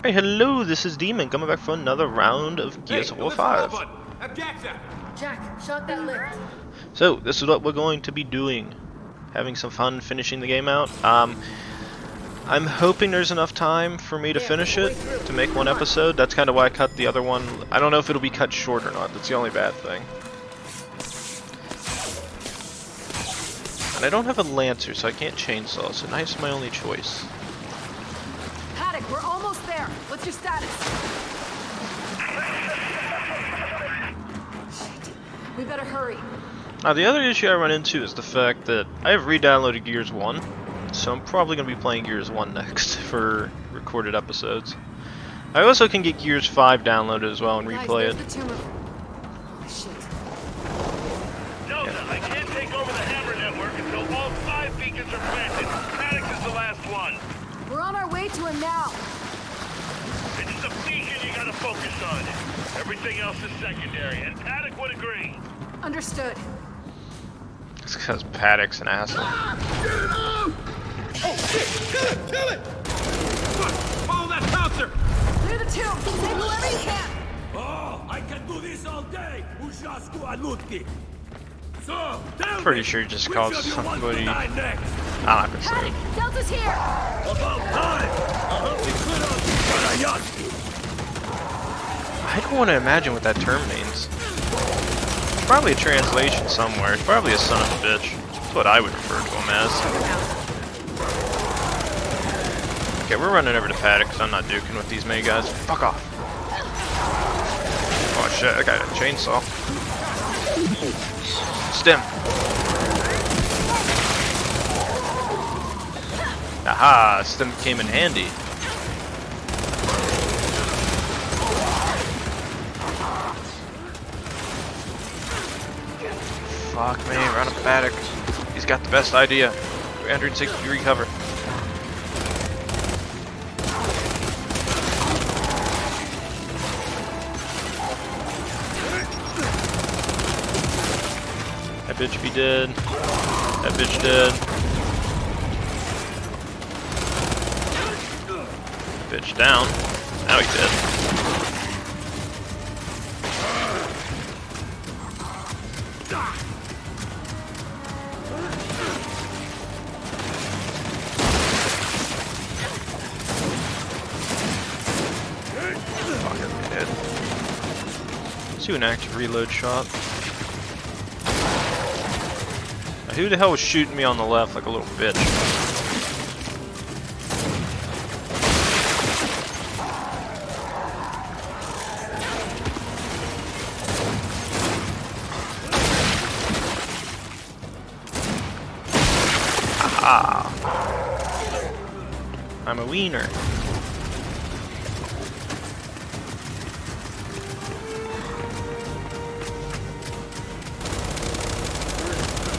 Hey, hello, this is Demon, coming back for another round of Gears of War 5. Jack, shot that lift. So, this is what we're going to be doing. Having some fun finishing the game out. I'm hoping there's enough time for me to finish it, to make one episode. That's kind of why I cut the other one. I don't know if it'll be cut short or not, that's the only bad thing. And I don't have a Lancer, so I can't chainsaw, so knife's my only choice. Paddock, we're almost there. What's your status? Shit. We better hurry. Now, the other issue I run into is the fact that I have re-downloaded Gears 1, so I'm probably going to be playing Gears 1 next for recorded episodes. I also can get Gears 5 downloaded as well and replay it. Holy shit. Delta, I can't take over the Hammer network until all 5 beacons are planted. Paddock is the last one. We're on our way to him now. It's the beacon you gotta focus on. Everything else is secondary, and Paddock would agree. Understood. It's because Paddock's an asshole. Oh shit! Kill it! Follow that bouncer! Clear the tube. Save whoever you can. Oh, I can do this all day. Ujasku alutki. So, Pretty sure he just called somebody. I'm not gonna say Paddock, it. Delta's here. About time. I don't want to imagine what that term means. It's probably a translation somewhere. It's probably a son of a bitch. That's what I would refer to him as. Okay, we're running over to Paddock because I'm not duking with these many guys. Fuck off. Oh shit, I got a chainsaw. Stem. Aha, stem came in handy. Fuck me, run up Paddock. He's got the best idea. 360-degree cover. That bitch be dead. That bitch dead. Bitch down. Now he's dead. Fucking dead. Let's do an active reload shot. Now, who the hell was shooting me on the left like a little bitch? Aha! I'm a wiener.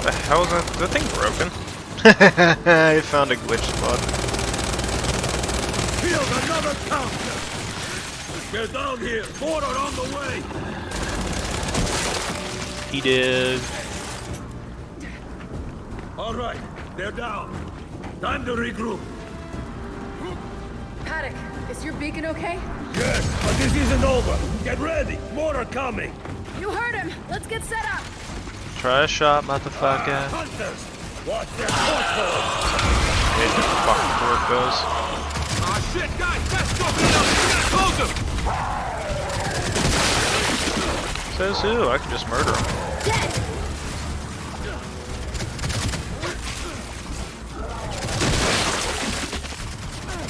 The hell is that? Is that thing broken? I found a glitch spot. Killed another counter. Get down here. Mortar on the way. He did. All right, they're down. Time to regroup. Paddock, is your beacon okay? Yes, but this isn't over. Get ready. Mortar coming. You heard him. Let's get set up. Try a shot, motherfucker. Hunters, watch their portholes. Hey, the fucking door goes. Ah, shit, guys, let's go. We gotta close them. Says who? I can just murder him. Dead.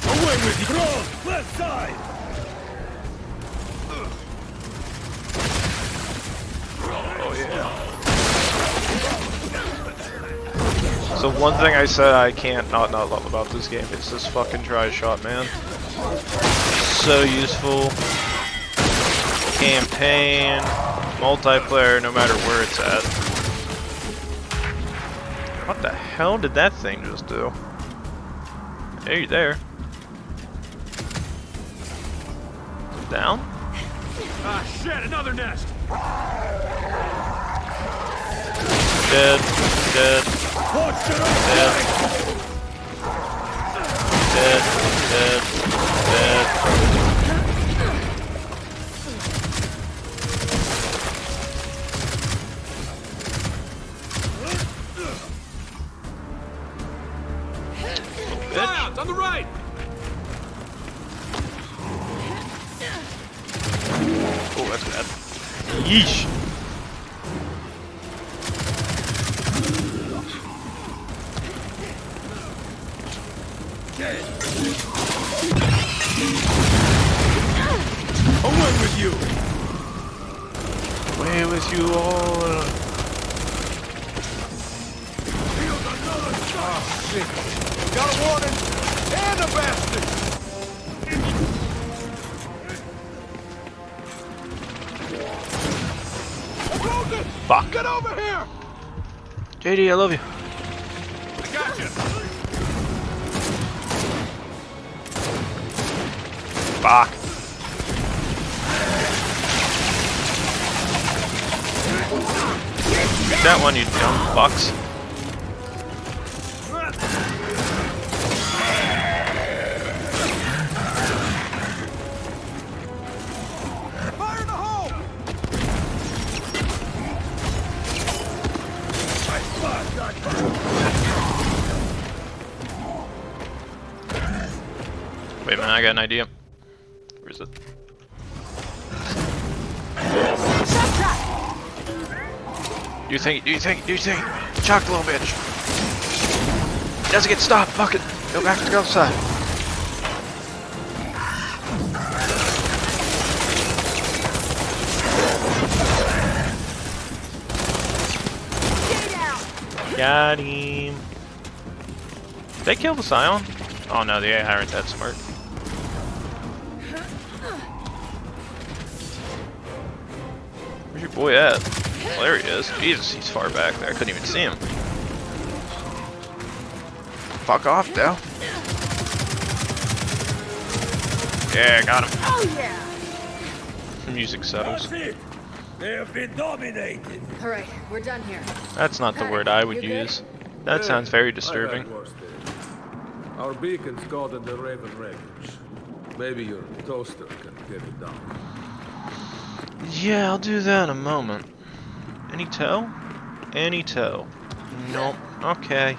Away with you. Cross, left side. Oh yeah. So one thing I said I can't not love about this game, it's this fucking try shot, man. So useful. Campaign, multiplayer, no matter where it's at. What the hell did that thing just do? Hey, you there. Down? Ah, shit, another nest. Dead. Dead. Dead. Dead. Dead. Dead. that's bad. Yeesh. Away with you! Away with you all. Oh, shit. Got a warning! And a bastard! Locust! Fuck. Get over here! JD, I love you. I got you! Fuck. Shoot that one, you dumb fucks. Fire in the hole! Wait a minute, I got an idea. Where is it? Do you think? Chuck, little bitch. Doesn't get stopped, fuck it. Go back to the other side. Got him. Did they kill the Scion? Oh no, the AI aren't that smart. Where's your boy at? Well, there he is. Jesus, he's far back there. I couldn't even see him. Fuck off, Dell. Yeah, got him. Oh yeah. Music settles. That's it! They have been dominated! All right, we're done here. That's not the word I would You good? use. That sounds very I've disturbing. had worse days. Our beacon's caught in the Raven wreckage. Maybe your toaster can get it down. Yeah, I'll do that in a moment. Any tow? Any tow? Nope. Okay.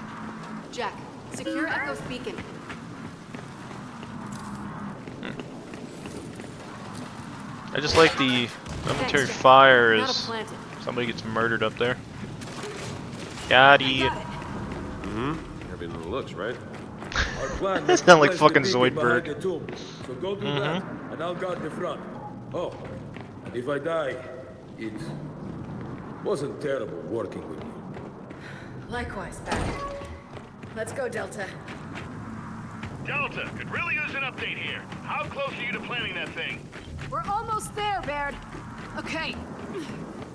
Jack, secure Echo's beacon. I just like the momentary Thanks, Jack. fire Not a as planted. somebody gets murdered up there. Got it. Got it. Everything looks right. Our plan That was to sound like place fucking the beacon behind Zoidberg. the tomb. So go do that, and I'll guard the front. Oh, and if I die, it wasn't terrible working with you. Likewise, Baron. Let's go, Delta. Delta, could really use an update here. How close are you to planning that thing? We're almost there, Baird. Okay.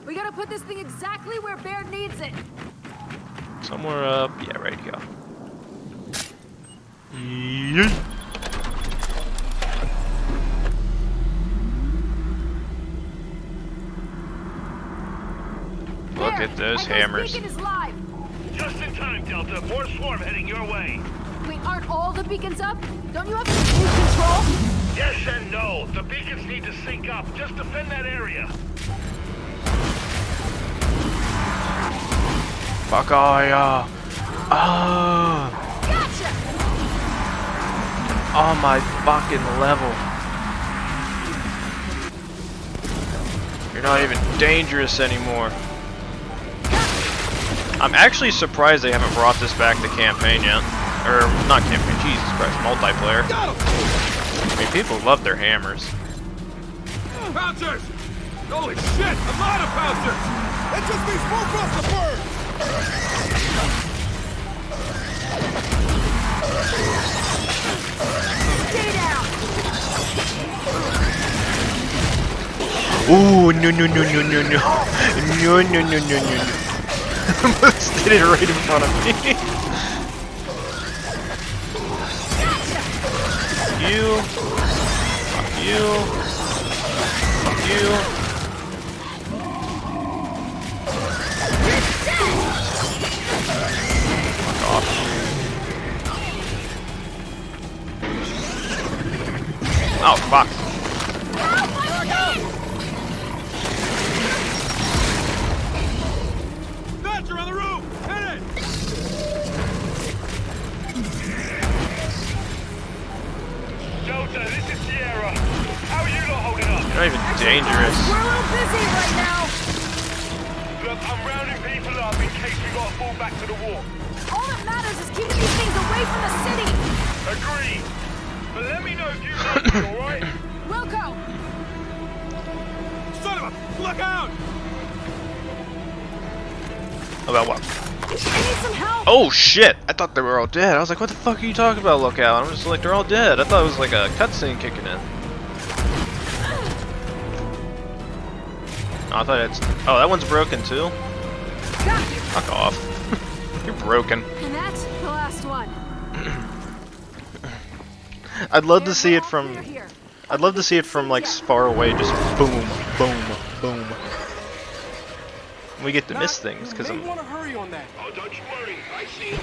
We gotta put this thing exactly where Baird needs it. Somewhere up. Yeah, right here. Yeet. Look There, at those Echo's hammers. beacon is live. Just in time, Delta. More swarm heading your way. Wait, aren't all the beacons up? Don't you have complete control? Yes and no. The beacons need to sync up. Just defend that area. Fuck yeah. Oh. Gotcha! On my fucking level. You're not even dangerous anymore. I'm actually surprised they haven't brought this back to campaign yet. Or, not campaign, Jesus Christ, multiplayer. I mean, people love their hammers. Pouncers! Holy shit! A lot of pouncers! That just means more across the bird! Stay down! Ooh, no. No. Almost did it right in front of me. You. Fuck you. Fuck you. Fuck off. Oh, fuck. Thatcher on the roof! Hit it! Delta, this is Sierra. How are you not holding up? not even dangerous. We're a little busy right now. Look, I'm rounding people up in case we gotta fall back to the war. All that matters is keeping these things away from the city. Agreed. But let me know if you need me, alright? Wilco, Son of a... Look out! About what? I need some help. Oh shit! I thought they were all dead. I was like, what the fuck are you talking about, Lookout? I'm just like, they're all dead. I thought it was like a cutscene kicking in. Oh, I thought it's... Oh, that one's broken too? Got you. Fuck off. You're broken. And that's the last one. I'd love to see it from... Clear here. I'd love to see it from like far away, just boom, boom, boom. We get to miss things because I'm... want to hurry on that. Oh, don't you worry. I see it.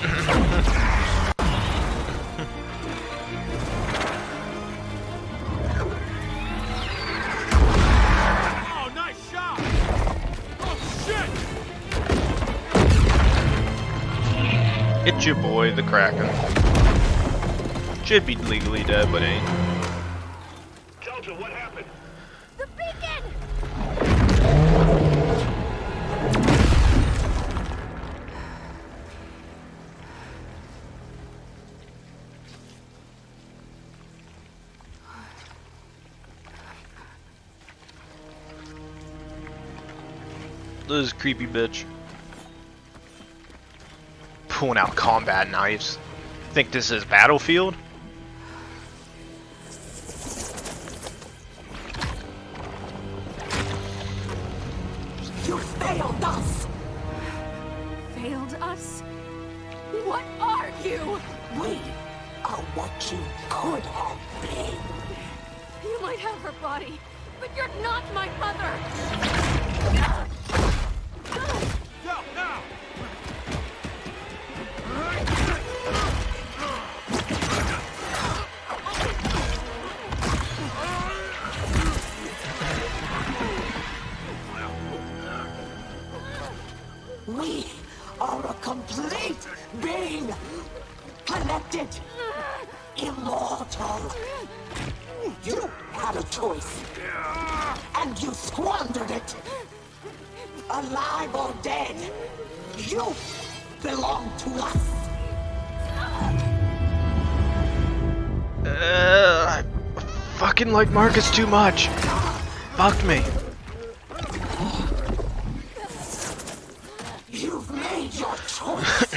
Oh, nice shot! Oh, shit! It's your boy, the Kraken. Should be legally dead, but ain't. Delta, what happened? The beacon. This creepy bitch. Pulling out combat knives. Think this is Battlefield? You failed us. Failed us? What are you? We are what you could have been. You might have her body, but you're not my mother. Go, now! We are a complete being. Connected. Immortal. You had a choice. And you squandered it. Alive or dead, you belong to us. I fucking like Marcus too much. Fucked me. You've made your choice.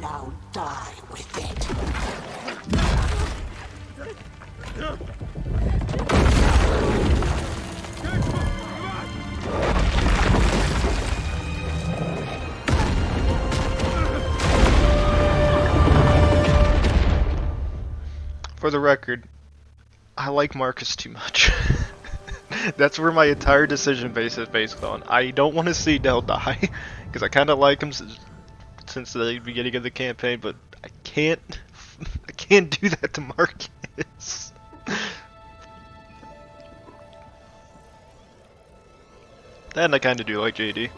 Now die with it. For the record, I like Marcus too much. That's where my entire decision base is based on. I don't want to see Del die, because I kind of like him since the beginning of the campaign, but I can't do that to Marcus. And I kind of do like JD.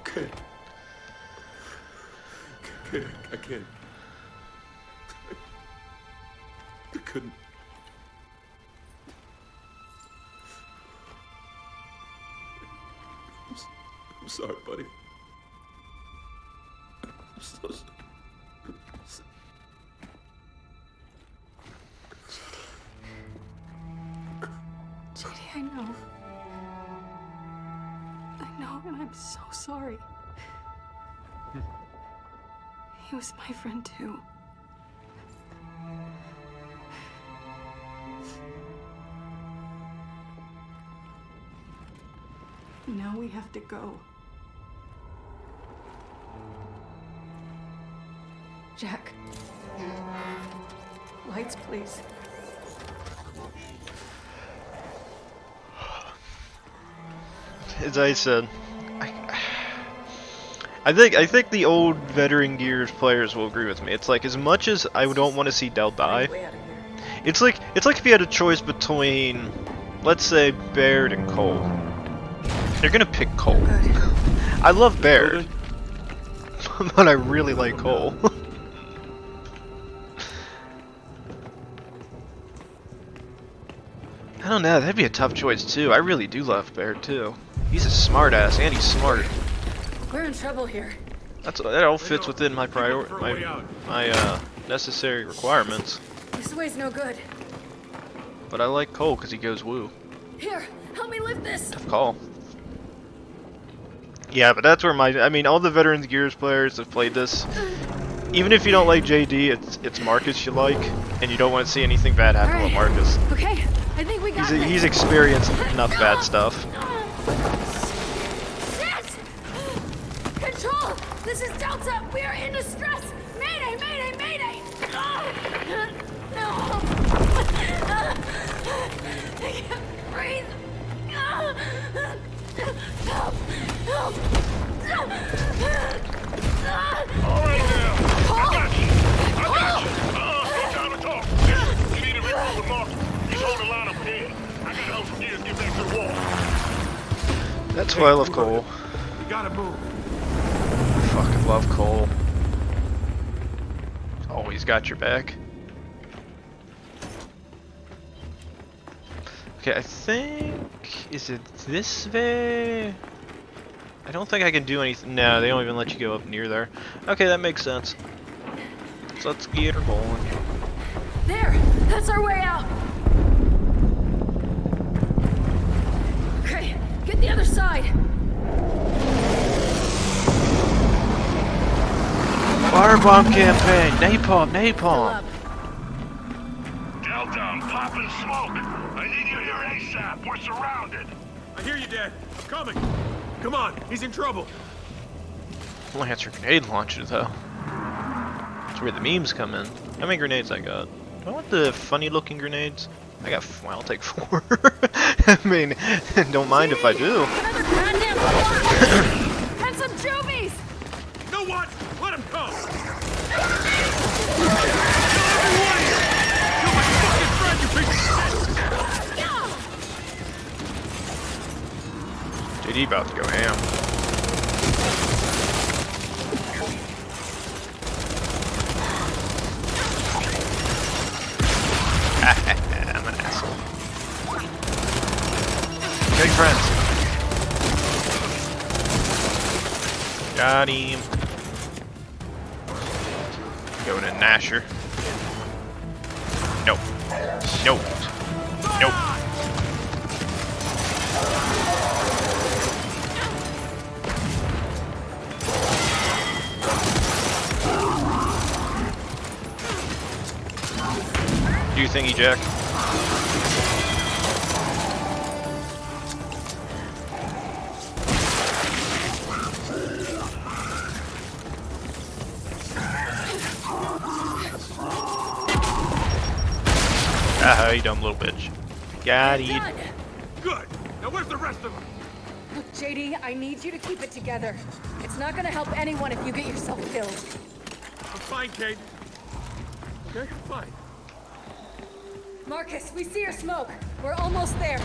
Okay. Okay, I can't. I couldn't. I'm sorry, buddy. I'm so sorry. JD, I know. I know, and I'm so sorry. He was my friend too. Now we have to go. Jack. Lights, please. As I said, I think the old veteran Gears players will agree with me. It's like, as much as I don't want to see Del die, it's like if you had a choice between, let's say, Baird and Cole. You're gonna pick Cole. I love Baird, but I really like Cole. I don't know, that'd be a tough choice too. I really do love Baird too. He's a smart ass and he's smart. We're in trouble here. That all fits within my necessary requirements. This way's no good. But I like Cole because he goes woo. Here, help me lift this. Tough call. Yeah, but that's where I mean, all the Veterans Gears players have played this. Even if you don't like JD, it's Marcus you like, and you don't want to see anything bad happen with Marcus. Okay, I think we got this. He's experienced enough bad stuff. Shit! Control! This is Delta! We are in distress! Mayday! Mayday! Mayday! No! I can't breathe! Help! Help! All right now. I got you. No time to talk. Listen, you need to regroup with Mark. He's holding line up ahead. I got help from here to get back to the wall. That's why I love Cole. We gotta move. Fucking love Cole. Always got your back. Okay, I think... Is it this way? I don't think I can do anything. No, they don't even let you go up near there. Okay, that makes sense. So let's get her going. There! That's our way out! Okay, get the other side! Firebomb campaign! Napalm! Fill Napalm! up. Delta, I'm popping smoke. I need you here ASAP. We're surrounded. I hear you, Dad. I'm coming. Come on, he's in trouble. Lancer grenade launcher, though. That's where the memes come in. How many grenades I got? Do I want the funny-looking grenades? I got. Well, I'll take 4. I mean, don't mind if I do. Another goddamn block! And some juvies! You know what? Let him come. Kill my fucking friend, you piece of shit! JD about to go ham. I'm an asshole. Big friends. Got him. Going in Nasher. Nope. Nope. Nope. Do you thingy, Jack? Ah, you dumb little bitch. Got it. Done. Good. Now where's the rest of them? Look, JD, I need you to keep it together. It's not gonna help anyone if you get yourself killed. I'm fine, Kate. Okay, fine. Marcus, we see your smoke. We're almost there.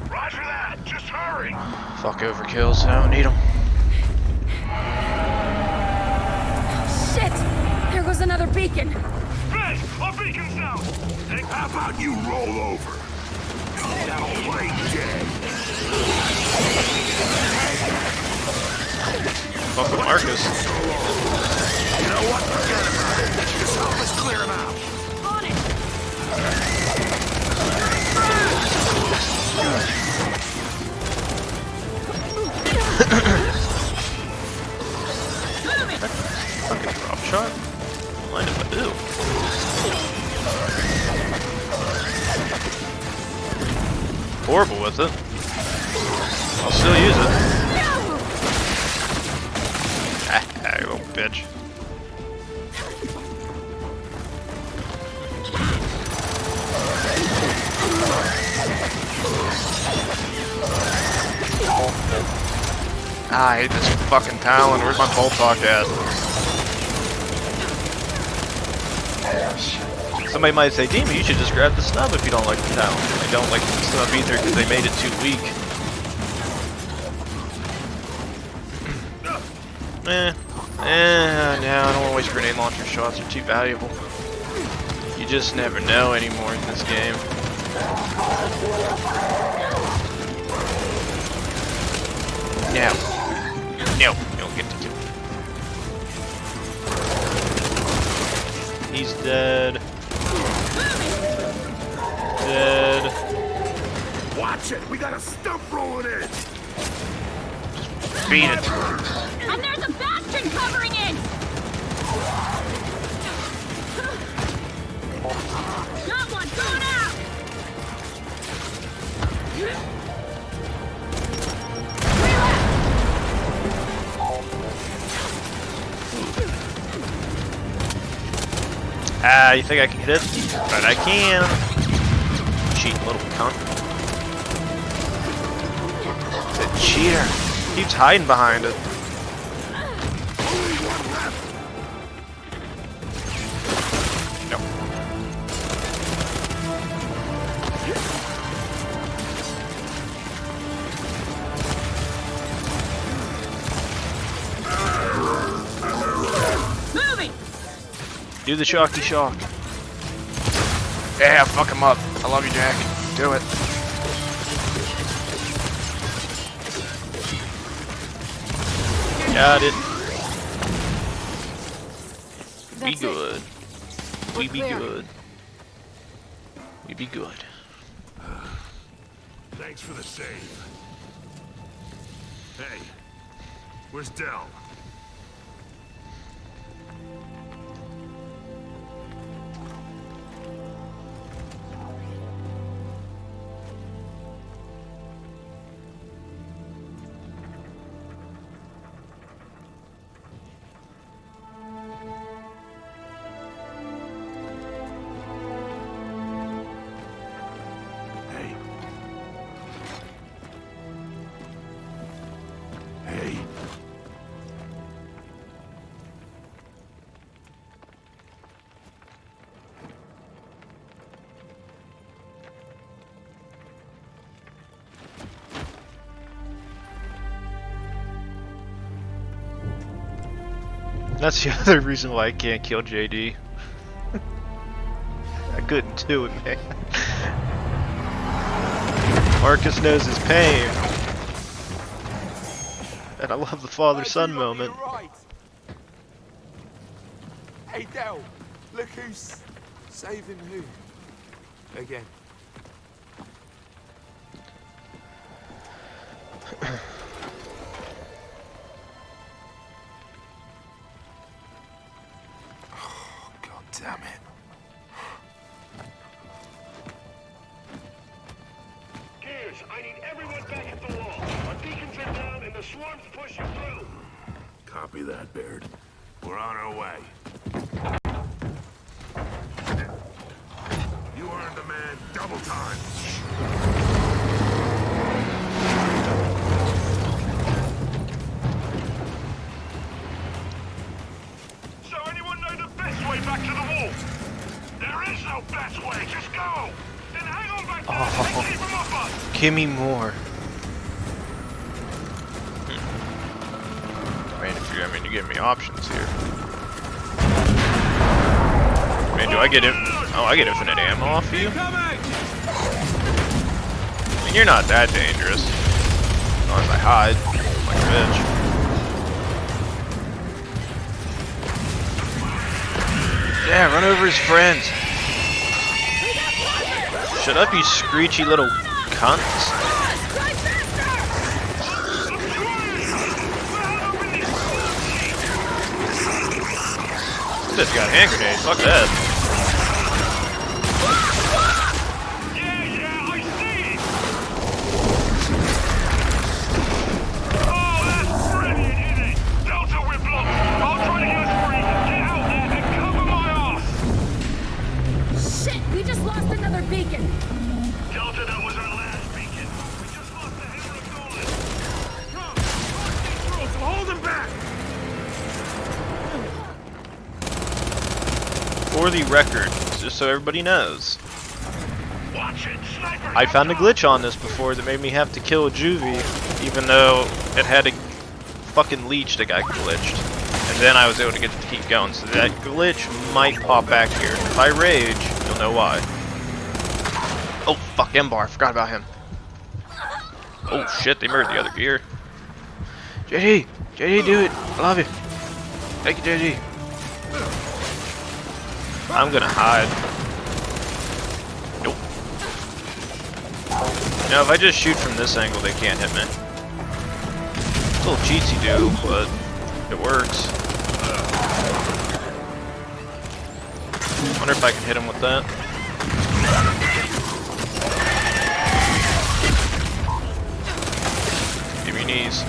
Roger that. Just hurry. Fuck overkills. I don't need them. Shit! There goes another beacon. Hey, our beacon's down. Hey, how about you roll over? That'll play dead. Fuck with Marcus. You know what? Forget about it. Just help us clear him out. On it! Fucking drop shot. Don't mind if I do. Horrible with it. I'll still use it. Ah, you little bitch. Ah, I hate this fucking Talon. Where's my bolt talk at? Somebody might say, Demon, you should just grab the snub if you don't like the Talon. I don't like the snub either because they made it too weak. No, I don't want to waste grenade launcher shots. They're too valuable. You just never know anymore in this game. No. No, don't get to kill. He's dead. Dead. Watch it! We got a stump rolling in! Beat it. And there's a bastion covering it! Got one, going out! Ah, you think I can hit it? But I can. Cheating little cunt. The cheater. Keeps hiding behind it. No. Moving! Do the shocky shock. Yeah, fuck him up. I love you, Jack. Do it. Got it. Be That's it. good. We We're be clear. good. We be good. Thanks for the save. Hey, where's Dell? Hey. Hey. That's the other reason why I can't kill JD. I couldn't do it, man. Marcus knows his pain. And I love the father-son moment. Right. Hey Del, look who's saving who again. Oh, God damn it. Gears, I need everyone back at the wall. Our beacons are down and the swarm's pushing through. Copy that, Baird. We're on our way. You earned the man double time. So anyone know the best way back to the wall? There is no best way, just go! Then hang on back there and keep them off us! Give me more. I mean, you give me options here. I mean, do I get it? Oh, I get infinite ammo off of you? I mean, you're not that dangerous. As long as I hide, like a bitch. Yeah, run over his friends. Shut up, you screechy little cunts. This got hand grenades, fuck that. Yeah, I see it! Oh, that's brilliant, isn't it? Delta, we're blocked. I'll try to get us free. Get out there and cover my ass! Shit, we just lost another beacon. Delta, that was our last beacon. We just lost the Henry Golan. Come, stay through, so hold him back! For the record, just so everybody knows, Watch it, sniper! I found a glitch on this before that made me have to kill a juvie, even though it had a fucking leech that got glitched. And then I was able to get it to keep going, so that glitch might pop back here. If I rage, you'll know why. Oh, fuck, M-Bar. Forgot about him. Oh, shit, they murdered the other gear. JD! JD, do it! I love you. Thank you, JD. I'm gonna hide. Nope. Now, if I just shoot from this angle, they can't hit me. It's a little cheatsy-do, but it works. I wonder if I can hit him with that. Give me knees.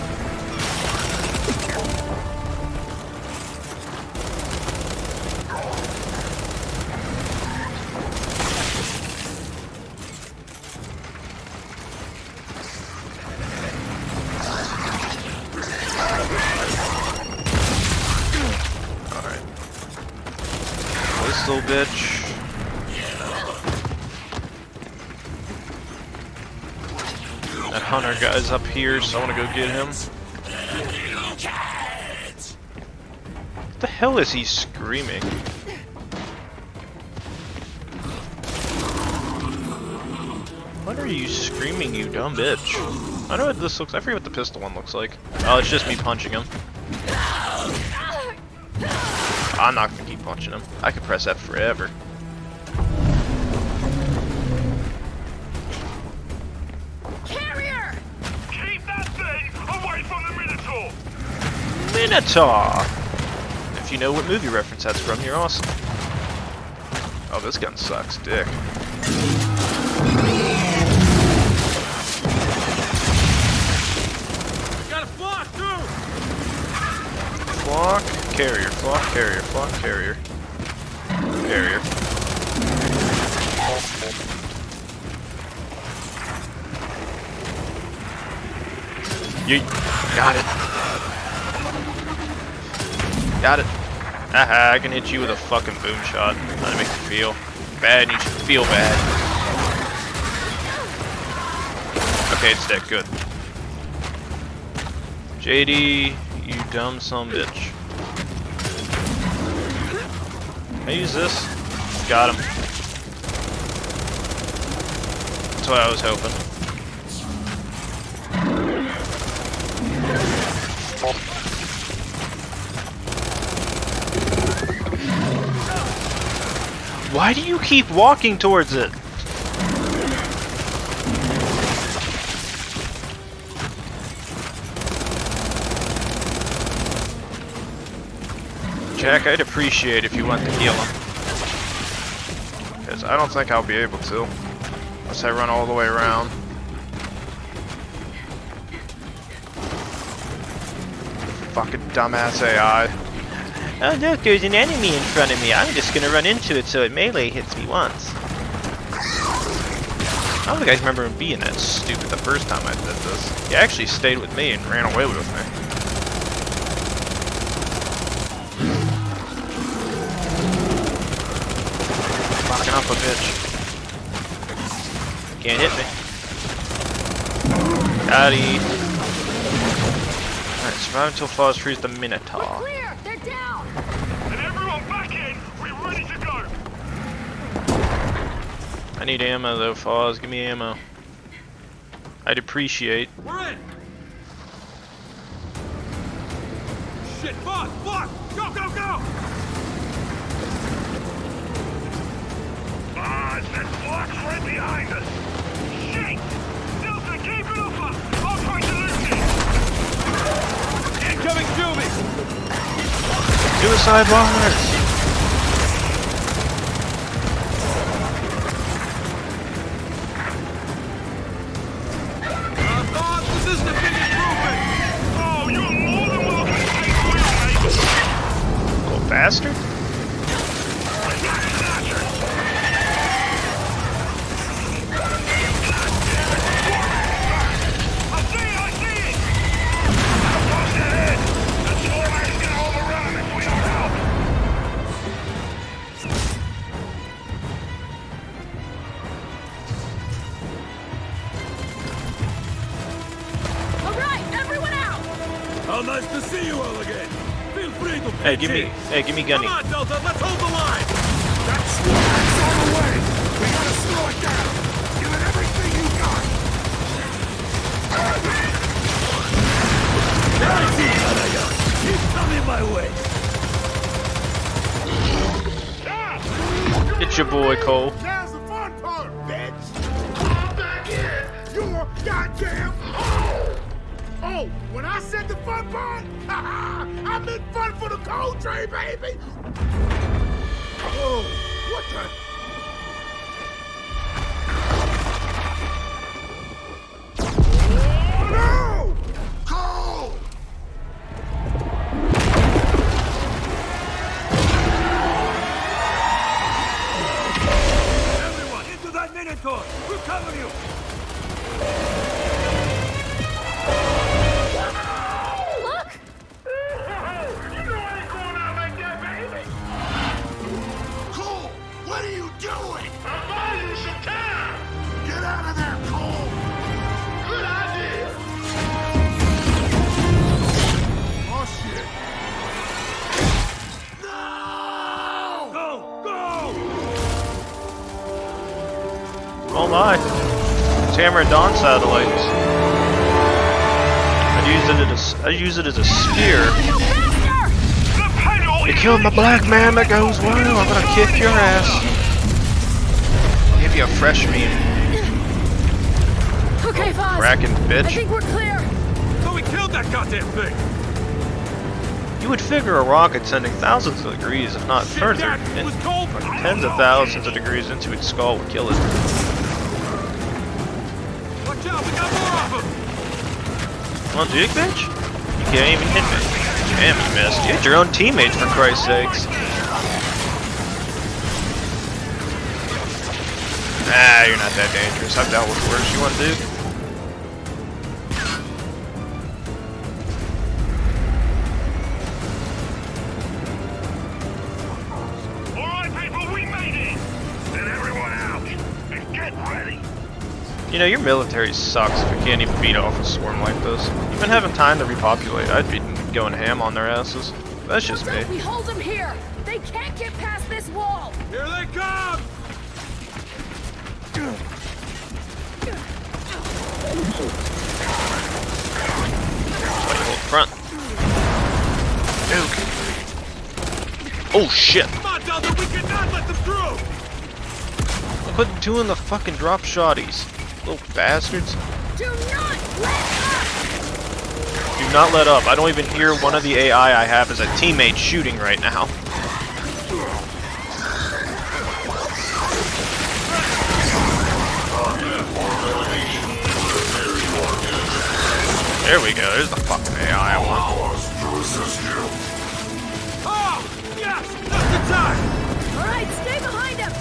Little bitch. That hunter guy's up here, so I want to go get him. What the hell is he screaming? What are you screaming, you dumb bitch? I know what this looks. I forget what the pistol one looks like. Oh, it's just me punching him. I'm not gonna keep punching him. I could press F forever. Carrier! Keep that thing away from the Minotaur! Minotaur! If you know what movie reference that's from, you're awesome. Oh, this gun sucks, dick. Got a flock too. Flock, carrier, flock, carrier, flock, carrier. Carrier. Yeet. Got it. Got it. Haha, I can hit you with a fucking boom shot. How to make you feel bad, and you should feel bad. Okay, it's dead. Good. JD, you dumb son bitch. Can I use this? Got him. That's what I was hoping. Why do you keep walking towards it? Jack, I'd appreciate if you went to heal him. Because I don't think I'll be able to. Unless I run all the way around. Fucking dumbass AI. Oh look, there's an enemy in front of me. I'm just gonna run into it so it melee hits me once. I don't think I remember him being that stupid the first time I did this. He actually stayed with me and ran away with me. Fucking up a bitch. Can't hit me. Got it. Alright, survive until Foz frees the Minotaur. We're clear! They're down! And everyone back in! We're ready to go! I need ammo though, Foz. Give me ammo. I'd appreciate. We're in. Shit, fuck! Go, go, go! Ah, that block's right behind us! Shit! Delta, keep it up! I'll try to loot it! Incoming Jumi! Suicide bombers! Bob, this isn't a big improvement! Oh, you're more than welcome to take the wheel, mate! Little bastard. I see it! Across the head! The Tornad's gonna overrun him if we don't help! Alright, everyone out! How nice to see you all again! Feel free to Hey, pitch in. give me gunny. Come on, Delta, let's hold the line! That's on the way! We gotta slow it down! Give it It's your boy Cole. Now's the fun part, bitch! Come back in! You're goddamn home! Oh, when I said the fun part, I meant fun for the cold train, baby! Oh, what the? Oh, no! Cole! Everyone, into that Minotaur! We'll cover you! Look! You know I ain't going out like that, baby! Cole, what are you doing? I'm buying you some time! Get out of there, Cole! Good idea! Oh, shit! No! Go! Go! Oh my. It's Hammer and Dawn satellites. I'd use it as a spear. Go faster! You killed my black man that goes well. I'm gonna kick your ass. I'll give you a fresh meme. Okay, Foz. Cracking I bitch. think we're clear. So we killed that goddamn thing! You would figure a rocket sending thousands of degrees, if not Shit, further, Dad, it was cold! tens of thousands of degrees into its skull would kill it. Watch out, we got more of them! Well, Duke, bitch? You can't even hit me. Damn, you missed. You hit your own teammates, for Christ's sakes. Ah, you're not that dangerous. I've dealt with worse. You want to do? All right, people, we made it! Send everyone out and get ready! You know, your military sucks if you can't even beat off a swarm like this. Even having time to repopulate, I'd be going ham on their asses. That's just me. We hold them here. They can't get past this wall. Here they come! Hold front. Duke. Oh shit! Come on, Delta, we cannot let them through! Quit doing the fucking drop shotties. Little bastards. Do not let up. Do not let up. I don't even hear one of the AI I have as a teammate shooting right now. There we go. There's the fucking AI I want. Oh! Yes! Just in time! All right, stay behind him.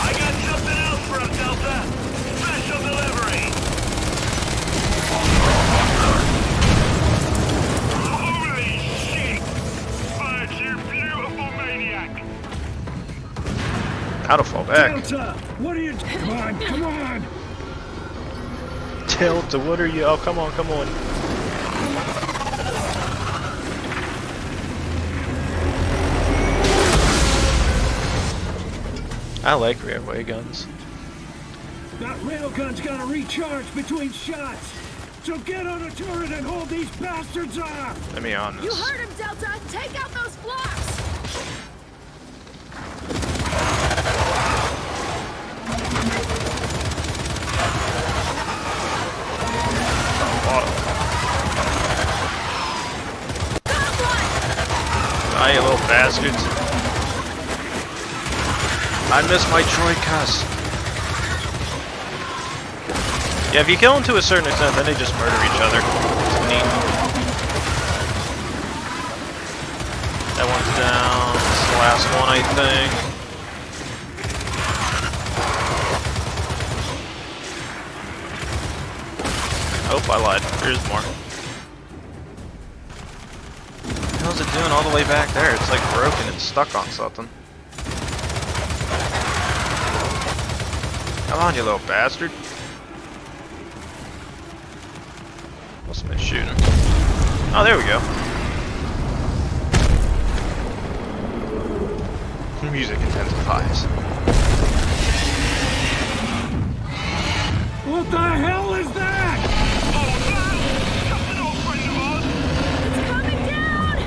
I got something else for him, Delta! Special delivery! Holy shit! But you beautiful maniac! How to fall back. Delta, what are you? Come on, come on! Delta, what are you? Oh, come on, come on. I like railway guns. That railgun's gotta recharge between shots. So get on a turret and hold these bastards off. Let me on You this. heard him, Delta. Take out those blocks. Ah, you little bastards. I miss my Troy cuss. Yeah, if you kill them to a certain extent, then they just murder each other. It's neat. That one's down. This is the last one, I think. Oh, I lied. There's more. How's it doing all the way back there? It's like broken and stuck on something. Come on, you little bastard. Must have been shooting. Oh, there we go. Music intensifies. What the hell is that? It's coming down!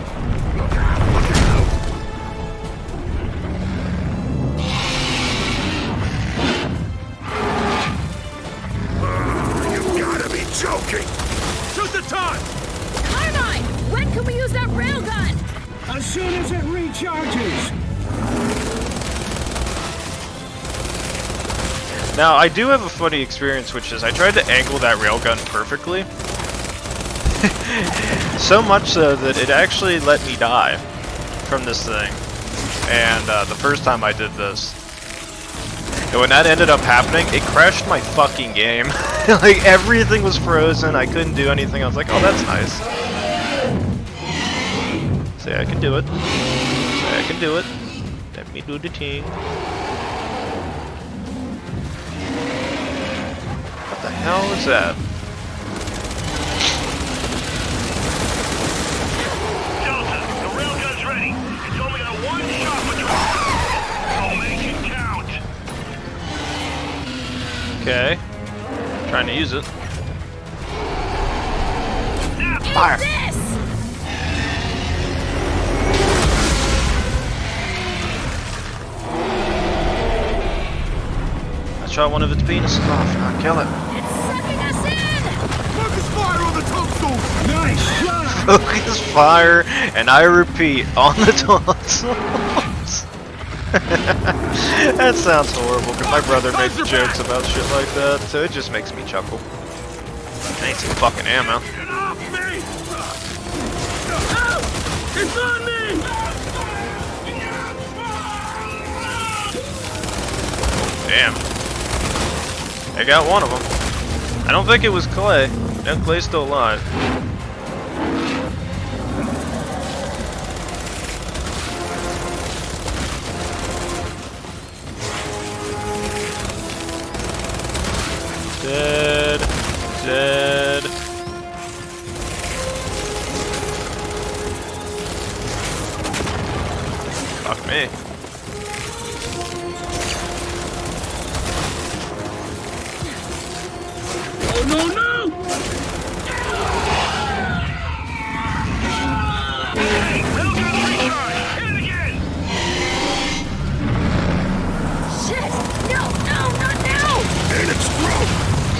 You gotta be joking! Shoot the time! Carmine! When can we use that railgun? As soon as it recharges. Now, I do have a funny experience, which is I tried to angle that railgun perfectly. So much so that it actually let me die from this thing. And the first time I did this. And when that ended up happening, it crashed my fucking game. Like, everything was frozen, I couldn't do anything. I was like, oh, that's nice. Say I can do it. Say I can do it. Let me do the thing. What the hell is that? Delta, the railgun's ready. It's only got one shot patrol. So make it count. Okay. Trying to use it. Fire! This! I shot one of its penises off. Now kill it. It's sucking us in! Focus fire on the tonsils! Nice shot! Focus fire, and I repeat, on the tonsils. That sounds horrible, because my brother makes jokes about shit like that, so it just makes me chuckle. I need some fucking ammo. Get off me! It's on me! Damn. I got one of them. I don't think it was Clay. No, Clay's still alive. Dead. Dead. Fuck me. Oh no no! Hey, railgun's recharged! Hit it again! Shit! No, no, not now! In its throat!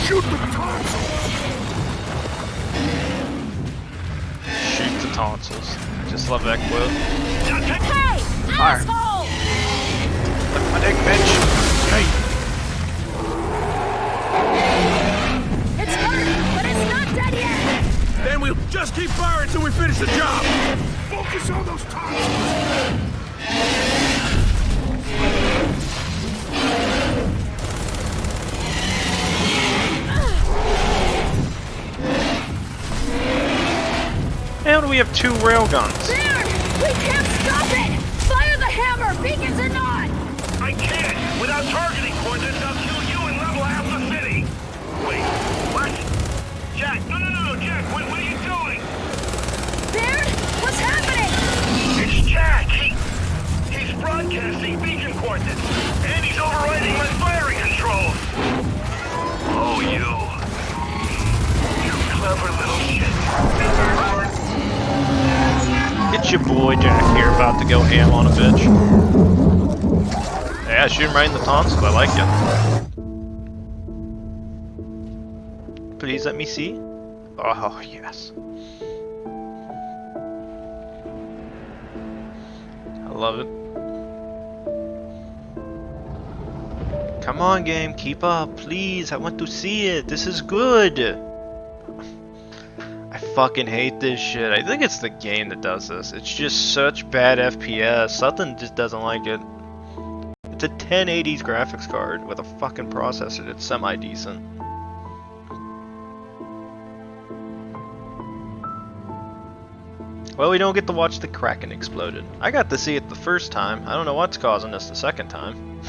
Shoot the tonsils! Shoot the tonsils. Just love that quote. Hey! Fire. Asshole! Look my dick, bitch. Hey. It's hurt, but it's not dead yet! Then we'll just keep firing till we finish the job! Focus on those tonsils! How do we have two railguns? Baird! We can't stop it! Fire the hammer! Beacons or not! I can't! Without targeting coordinates, I'll kill you and level half the city! Wait, what? Jack, no, Jack, what are you doing? Baird? What's happening? It's Jack! He's broadcasting beacon coordinates, and he's overriding my firing controls! Oh, you clever little shit. It's your boy Jack here, about to go ham on a bitch. Yeah, shoot him right in the tonsils, I like it. Please let me see. Oh, yes. I love it. Come on, game, keep up, please. I want to see it. This is good. I fucking hate this shit. I think it's the game that does this. It's just such bad FPS. Something just doesn't like it. It's a 1080s graphics card with a fucking processor that's semi-decent. Well, we don't get to watch the Kraken exploded. I got to see it the first time. I don't know what's causing this the second time.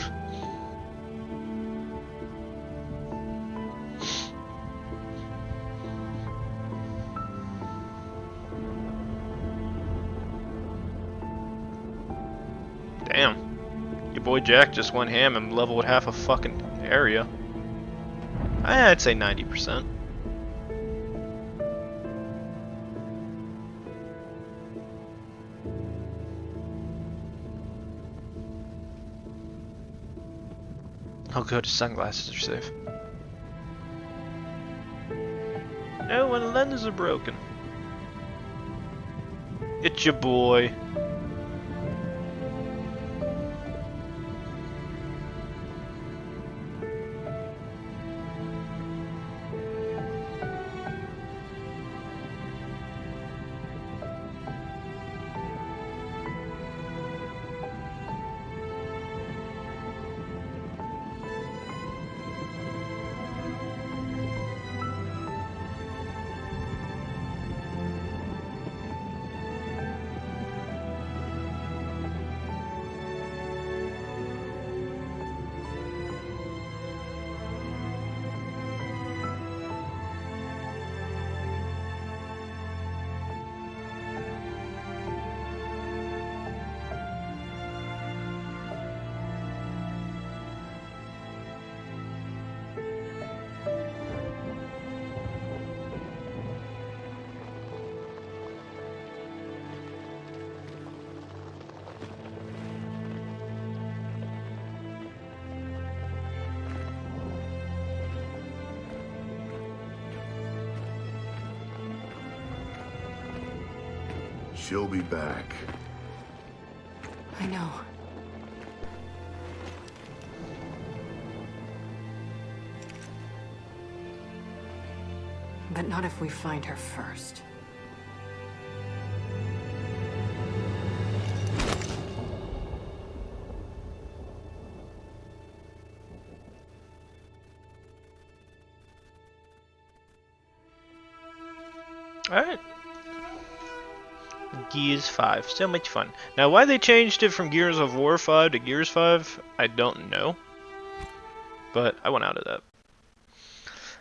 Damn. Your boy Jack just went ham and leveled half a fucking area. I'd say 90%. Oh good, his sunglasses are safe. No, when the lenses are broken. It's your boy. She'll be back. I know. But not if we find her first. Alright. Gears 5. So much fun. Now, why they changed it from Gears of War 5 to Gears 5, I don't know. But I went out of that.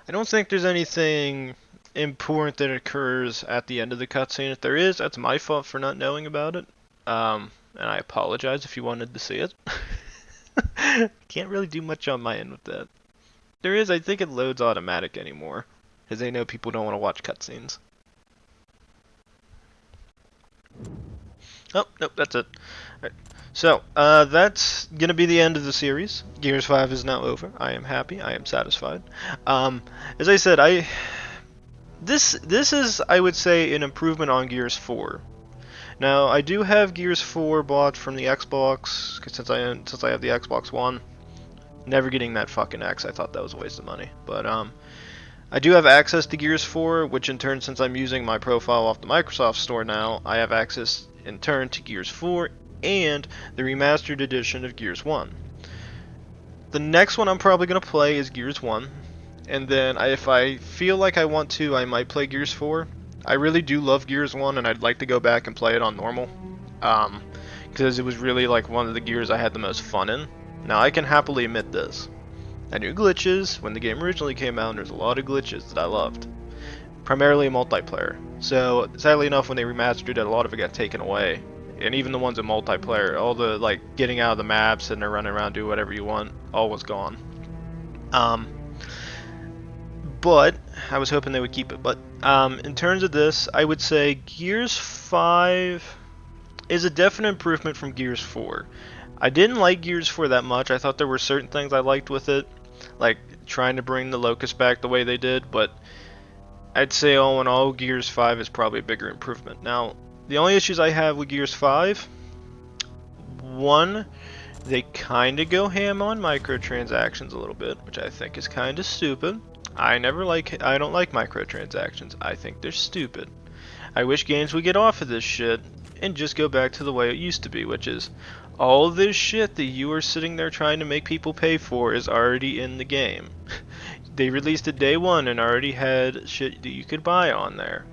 I don't think there's anything important that occurs at the end of the cutscene. If there is, that's my fault for not knowing about it. And I apologize if you wanted to see it. Can't really do much on my end with that. There is, I think it loads automatic anymore. Because they know people don't want to watch cutscenes. Oh, nope, that's it. Right. So, that's going to be the end of the series. Gears 5 is now over. I am happy. I am satisfied. As I said, this is, I would say, an improvement on Gears 4. Now, I do have Gears 4 bought from the Xbox, since I have the Xbox One. Never getting that fucking X. I thought that was a waste of money. But, I do have access to Gears 4, which in turn, since I'm using my profile off the Microsoft Store now, I have access in turn to Gears 4 and the remastered edition of Gears 1. The next one I'm probably going to play is Gears 1, and then if I feel like I want to, I might play Gears 4. I really do love Gears 1, and I'd like to go back and play it on normal, because it was really like one of the Gears I had the most fun in. Now, I can happily admit this. I knew glitches when the game originally came out, and there's a lot of glitches that I loved. Primarily multiplayer. So, sadly enough, when they remastered it, a lot of it got taken away. And even the ones in multiplayer, all the, like, getting out of the maps and running around, do whatever you want, all was gone. But, I was hoping they would keep it. But, in terms of this, I would say Gears 5 is a definite improvement from Gears 4. I didn't like Gears 4 that much. I thought there were certain things I liked with it, like trying to bring the Locust back the way they did, but I'd say all in all, Gears 5 is probably a bigger improvement. Now, the only issues I have with Gears 5, one, they kind of go ham on microtransactions a little bit, which I think is kind of stupid. I don't like microtransactions. I think they're stupid. I wish games would get off of this shit and just go back to the way it used to be, which is all this shit that you are sitting there trying to make people pay for is already in the game. They released it day one and already had shit that you could buy on there.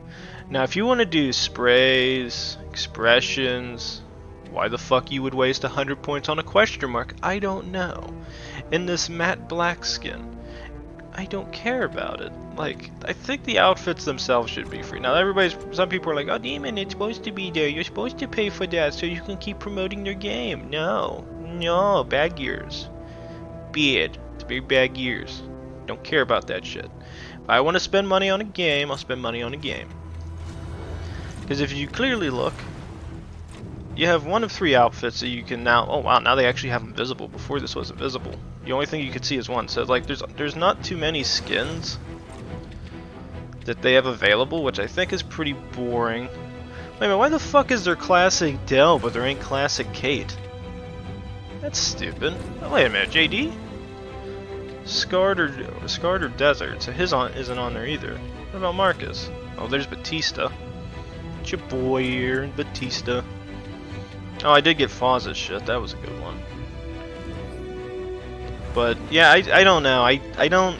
Now, if you want to do sprays, expressions, why the fuck you would waste 100 points on a question mark, I don't know. In this matte black skin, I don't care about it. Like, I think the outfits themselves should be free. Now, some people are like, oh, Demon, it's supposed to be there. You're supposed to pay for that so you can keep promoting your game. No, bad Gears. Bad. It's very bad Gears. Don't care about that shit. If I want to spend money on a game, I'll spend money on a game. Because if you clearly look, you have one of 3 outfits that you can now. Oh wow, now they actually have them visible. Before this wasn't visible. The only thing you could see is one. So like, there's not too many skins that they have available, which I think is pretty boring. Wait a minute, why the fuck is there classic Dell but there ain't classic Kait? That's stupid. Oh, wait a minute, JD? Scarred or Desert, so his isn't on there either. What about Marcus? Oh, there's Batista. It's your boy here, Batista. Oh, I did get Fawza's shit. That was a good one. But yeah, I don't know. I don't.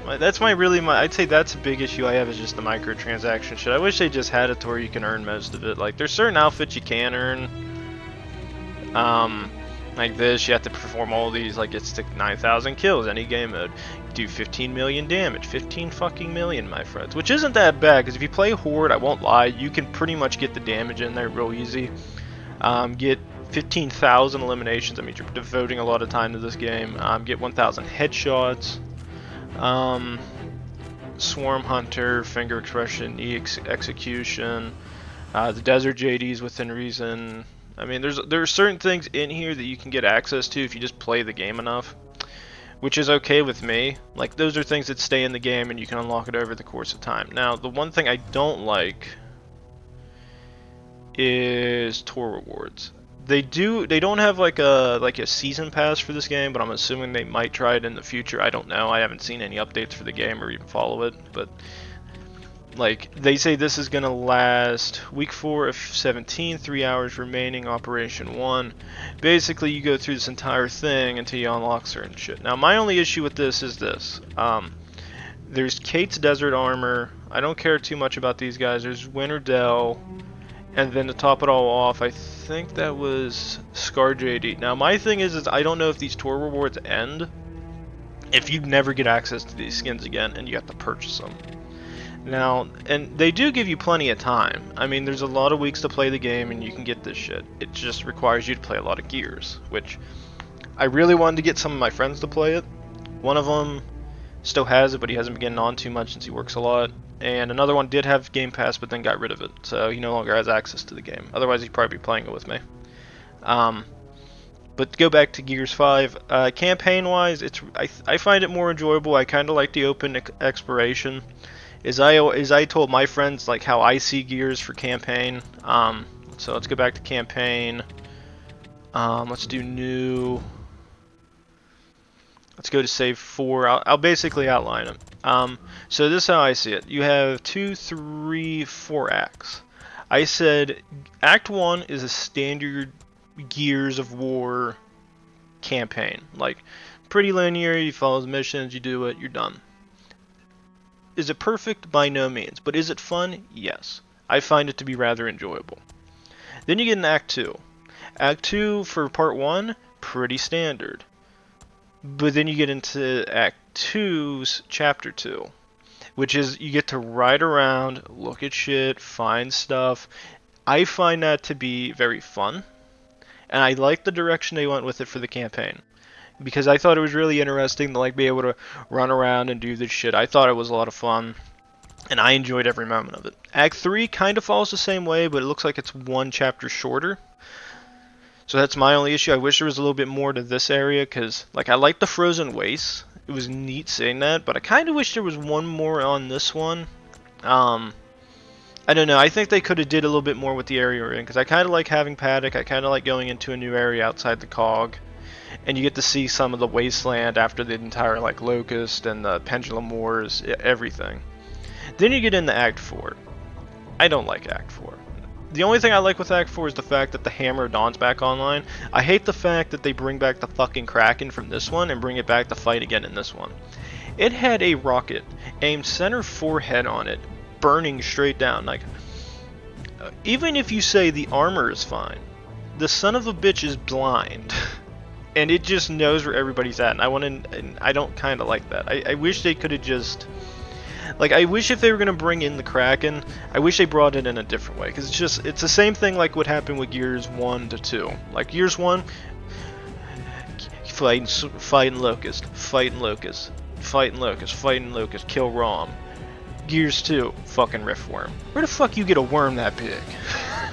That's I'd say that's a big issue I have, is just the microtransaction shit. I wish they just had it to where you can earn most of it. Like, there's certain outfits you can earn. Like this, you have to perform all these, like it's 9,000 kills any game mode. Do 15 million damage, 15 fucking million, my friends. Which isn't that bad, because if you play Horde, I won't lie, you can pretty much get the damage in there real easy. Get 15,000 eliminations, that means you're devoting a lot of time to this game. Get 1,000 headshots. Swarm Hunter, Finger Expression, Execution, the Desert JDs within reason. I mean, there are certain things in here that you can get access to if you just play the game enough, which is okay with me. Like, those are things that stay in the game and you can unlock it over the course of time. Now, the one thing I don't like is tour rewards. They don't have like a season pass for this game, but I'm assuming they might try it in the future. I don't know. I haven't seen any updates for the game or even follow it, but like, they say this is gonna last week 4 of 17, 3 hours remaining, Operation 1. Basically, you go through this entire thing until you unlock certain shit. Now, my only issue with this is this. There's Kate's Desert Armor. I don't care too much about these guys. There's Winter Dell. And then to top it all off, I think that was Scar JD. Now, my thing is I don't know if these tour rewards end if you never get access to these skins again and you have to purchase them. Now, and they do give you plenty of time. I mean, there's a lot of weeks to play the game and you can get this shit. It just requires you to play a lot of Gears, which I really wanted to get some of my friends to play it. One of them still has it, but he hasn't been getting on too much since he works a lot. And another one did have Game Pass, but then got rid of it, so he no longer has access to the game. Otherwise, he'd probably be playing it with me. But to go back to Gears 5, campaign-wise, I find it more enjoyable. I kind of like the open exploration. As I told my friends, like how I see Gears for campaign. So let's go back to campaign. Let's do new. Let's go to save 4. I'll basically outline them. So this is how I see it. You have 2, 3, 4 acts. I said Act 1 is a standard Gears of War campaign. Like, pretty linear, you follow the missions, you do it, you're done. Is it perfect? By no means. But is it fun? Yes. I find it to be rather enjoyable. Then you get in Act 2. Act 2 for Part 1, pretty standard. But then you get into Act 2's Chapter 2, which is you get to ride around, look at shit, find stuff. I find that to be very fun, and I like the direction they went with it for the campaign, because I thought it was really interesting to like be able to run around and do this shit. I thought it was a lot of fun, and I enjoyed every moment of it. Act 3 kind of follows the same way, but it looks like it's 1 chapter shorter. So that's my only issue. I wish there was a little bit more to this area, because like I like the Frozen Wastes. It was neat seeing that, but I kind of wish there was one more on this one. I don't know. I think they could have did a little bit more with the area we're in, because I kind of like having Paddock. I kind of like going into a new area outside the cog, and you get to see some of the wasteland after the entire like Locust and the Pendulum Wars, everything. Then you get into Act 4. I don't like Act 4. The only thing I like with Act 4 is the fact that the Hammer of Dawn's back online. I hate the fact that they bring back the fucking Kraken from this one and bring it back to fight again in this one. It had a rocket aimed center forehead on it, burning straight down. Like, even if you say the armor is fine, the son of a bitch is blind. And it just knows where everybody's at. And I don't kind of like that. I wish they could have just... Like, I wish if they were going to bring in the Kraken, I wish they brought it in a different way. Because it's the same thing like what happened with Gears 1 to 2. Like, Gears 1, fighting Locust, fighting Locust, kill Rom. Gears 2, fucking Riftworm. Where the fuck you get a worm that big?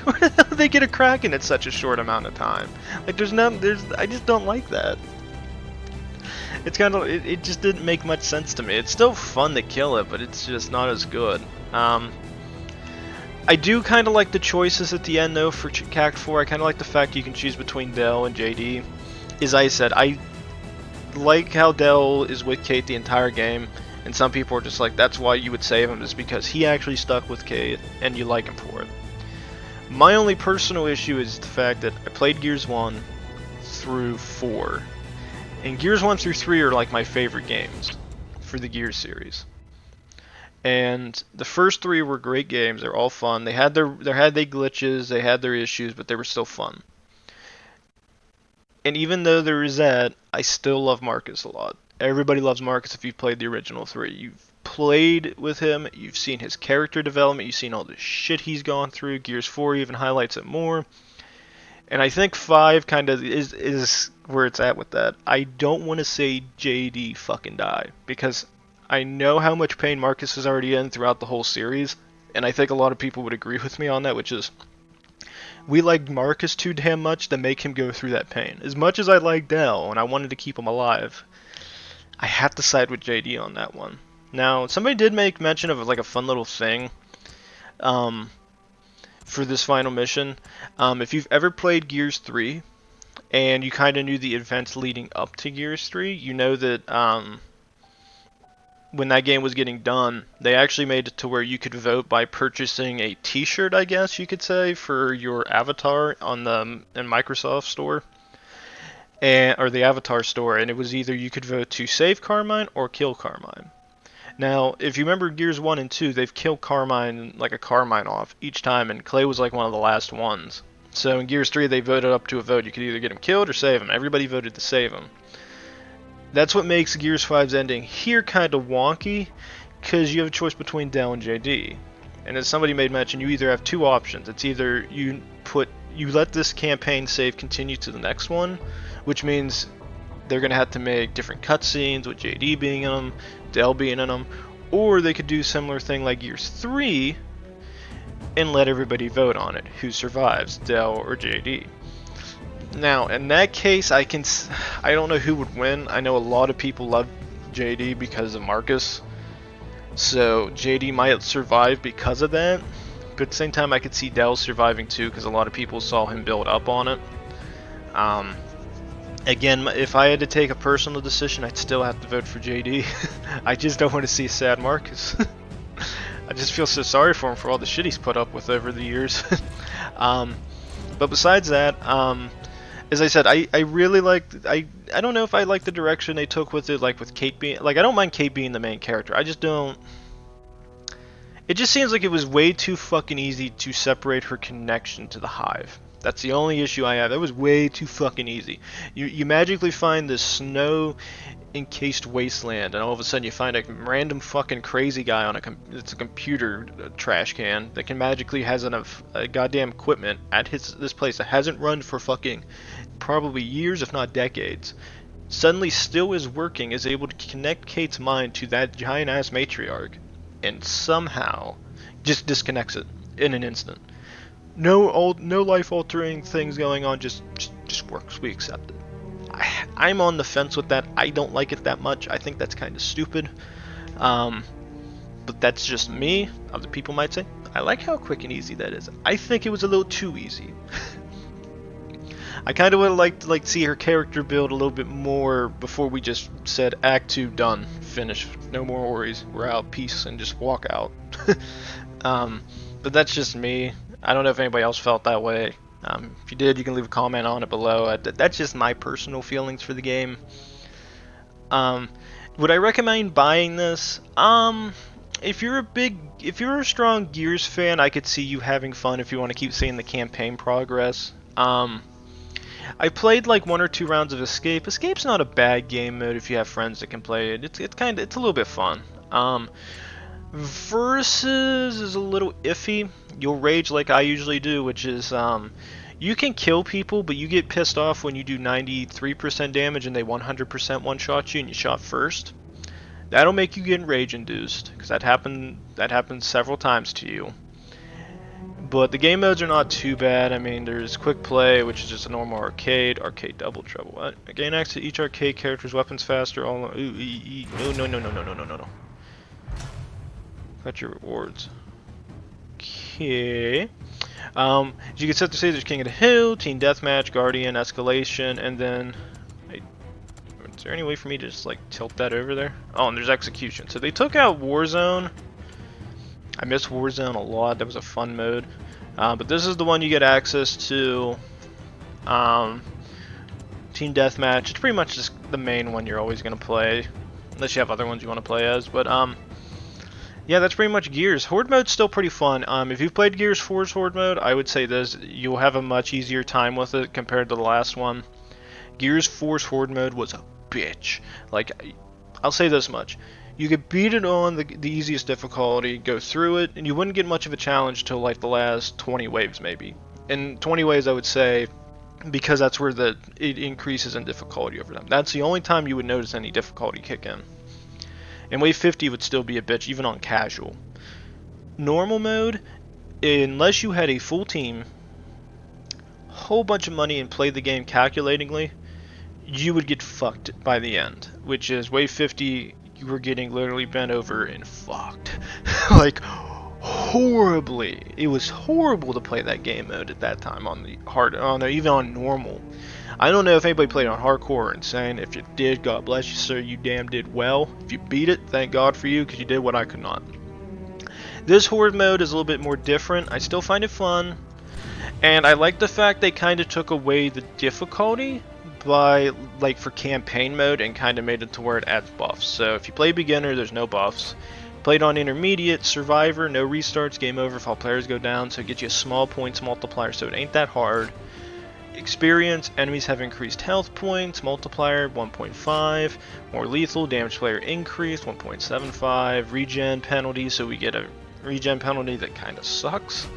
Where the hell did they get a Kraken in such a short amount of time? Like, I just don't like that. It's kind of, it just didn't make much sense to me. It's still fun to kill it, but it's just not as good. I do kind of like the choices at the end, though, for Cact 4. I kind of like the fact you can choose between Dell and JD. As I said, I like how Dell is with Kait the entire game, and some people are just like, that's why you would save him, is because he actually stuck with Kait, and you like him for it. My only personal issue is the fact that I played Gears 1 through 4, and Gears 1 through 3 are like my favorite games for the Gears series. And the first 3 were great games. They're all fun. They had their glitches, they had their issues, but they were still fun. And even though there is that, I still love Marcus a lot. Everybody loves Marcus if you've played the original 3. You've played with him, you've seen his character development, you've seen all the shit he's gone through. Gears 4 even highlights it more. And I think 5 kind of is where it's at with that. I don't want to say JD fucking die, because I know how much pain Marcus is already in throughout the whole series, and I think a lot of people would agree with me on that, which is, we like Marcus too damn much to make him go through that pain. As much as I like Dell, and I wanted to keep him alive, I have to side with JD on that one. Now, somebody did make mention of like a fun little thing for this final mission. If you've ever played Gears 3, and you kind of knew the events leading up to Gears 3, you know that when that game was getting done, they actually made it to where you could vote by purchasing a t-shirt, I guess you could say, for your avatar on the Microsoft store, or the Avatar store, and it was either you could vote to save Carmine or kill Carmine. Now, if you remember Gears 1 and 2, they've killed Carmine, like a Carmine off each time, and Clay was like one of the last ones. So in Gears 3, they voted up to a vote. You could either get him killed or save him. Everybody voted to save him. That's what makes Gears 5's ending here kind of wonky, because you have a choice between Dell and JD. And as somebody made mention, you either have 2 options. It's either you let this campaign save continue to the next one, which means they're going to have to make different cutscenes with JD being in them, Dell being in them, or they could do a similar thing like Gears 3 and let everybody vote on it, who survives, Dell or JD. Now, in that case, I don't know who would win. I know a lot of people love JD because of Marcus, so JD might survive because of that, but at the same time I could see Dell surviving too, because a lot of people saw him build up on it. Again, if I had to take a personal decision, I'd still have to vote for JD. I just don't want to see a sad Marcus. I just feel so sorry for him for all the shit he's put up with over the years. But besides that, as I said, I really liked, I don't know if I like the direction they took with it, like with Kait being, like I don't mind Kait being the main character, I just don't, it just seems like it was way too fucking easy to separate her connection to the Hive. That's the only issue I have. That was way too fucking easy. You magically find this snow encased wasteland, and all of a sudden you find a random fucking crazy guy on it's a computer trash can that can magically has enough goddamn equipment at this place that hasn't run for fucking probably years, if not decades. Suddenly still is working, is able to connect Kate's mind to that giant ass matriarch, and somehow just disconnects it in an instant. No life altering things going on, just works. We accept it. I'm on the fence with that. I don't like it that much. I think that's kind of stupid. But that's just me. Other people might say, I like how quick and easy that is. I think it was a little too easy. I kind of would like to see her character build a little bit more before we just said Act 2 done, finish, no more worries, we're out, peace, and just walk out. But that's just me. I don't know if anybody else felt that way. If you did, you can leave a comment on it below. That's just my personal feelings for the game. Would I recommend buying this? If you're a strong Gears fan, I could see you having fun if you want to keep seeing the campaign progress. I played like 1 or 2 rounds of Escape. Escape's not a bad game mode if you have friends that can play it. It's a little bit fun. Versus is a little iffy. You'll rage like I usually do, which is you can kill people, but you get pissed off when you do 93% damage and they 100% one-shot you and you shot first. That'll make you get rage induced, because that happened several times to you. But the game modes are not too bad. I mean, there's quick play, which is just a normal arcade double trouble. What? Gain access to each arcade character's weapons faster. All no. Got your rewards. Okay. You can set the stage, there's King of the Hill, Team Deathmatch, Guardian, Escalation, and then... Is there any way for me to just like tilt that over there? Oh, and there's Execution. So they took out Warzone. I miss Warzone a lot. That was a fun mode. But this is the one you get access to. Team Deathmatch. It's pretty much just the main one you're always going to play. Unless you have other ones you want to play as. But yeah, that's pretty much Gears. Horde mode's still pretty fun. If you've played Gears 4's Horde mode, I would say this. You'll have a much easier time with it compared to the last one. Gears 4's Horde mode was a bitch. Like, I'll say this much. You could beat it on the easiest difficulty, go through it, and you wouldn't get much of a challenge till like the last 20 waves maybe. And 20 waves I would say, because that's where it increases in difficulty over time. That's the only time you would notice any difficulty kick in. And wave 50 would still be a bitch, even on casual. Normal mode, unless you had a full team, whole bunch of money and played the game calculatingly, you would get fucked by the end. Which is wave 50, you were getting literally bent over and fucked. Like, horribly. It was horrible to play that game mode at that time on the hard, even on normal. I don't know if anybody played on hardcore or insane. If you did, God bless you, sir. You damn did well. If you beat it, thank God for you, because you did what I could not. This Horde mode is a little bit more different. I still find it fun. And I like the fact they kind of took away the difficulty by, like, for campaign mode and kind of made it to where it adds buffs. So if you play beginner, there's no buffs. Played on intermediate, survivor, no restarts, game over if all players go down. So it gets you a small points multiplier, so it ain't that hard. Experience, enemies have increased health points, multiplier 1.5, more lethal, damage player increased 1.75, regen penalty, so we get a regen penalty that kind of sucks.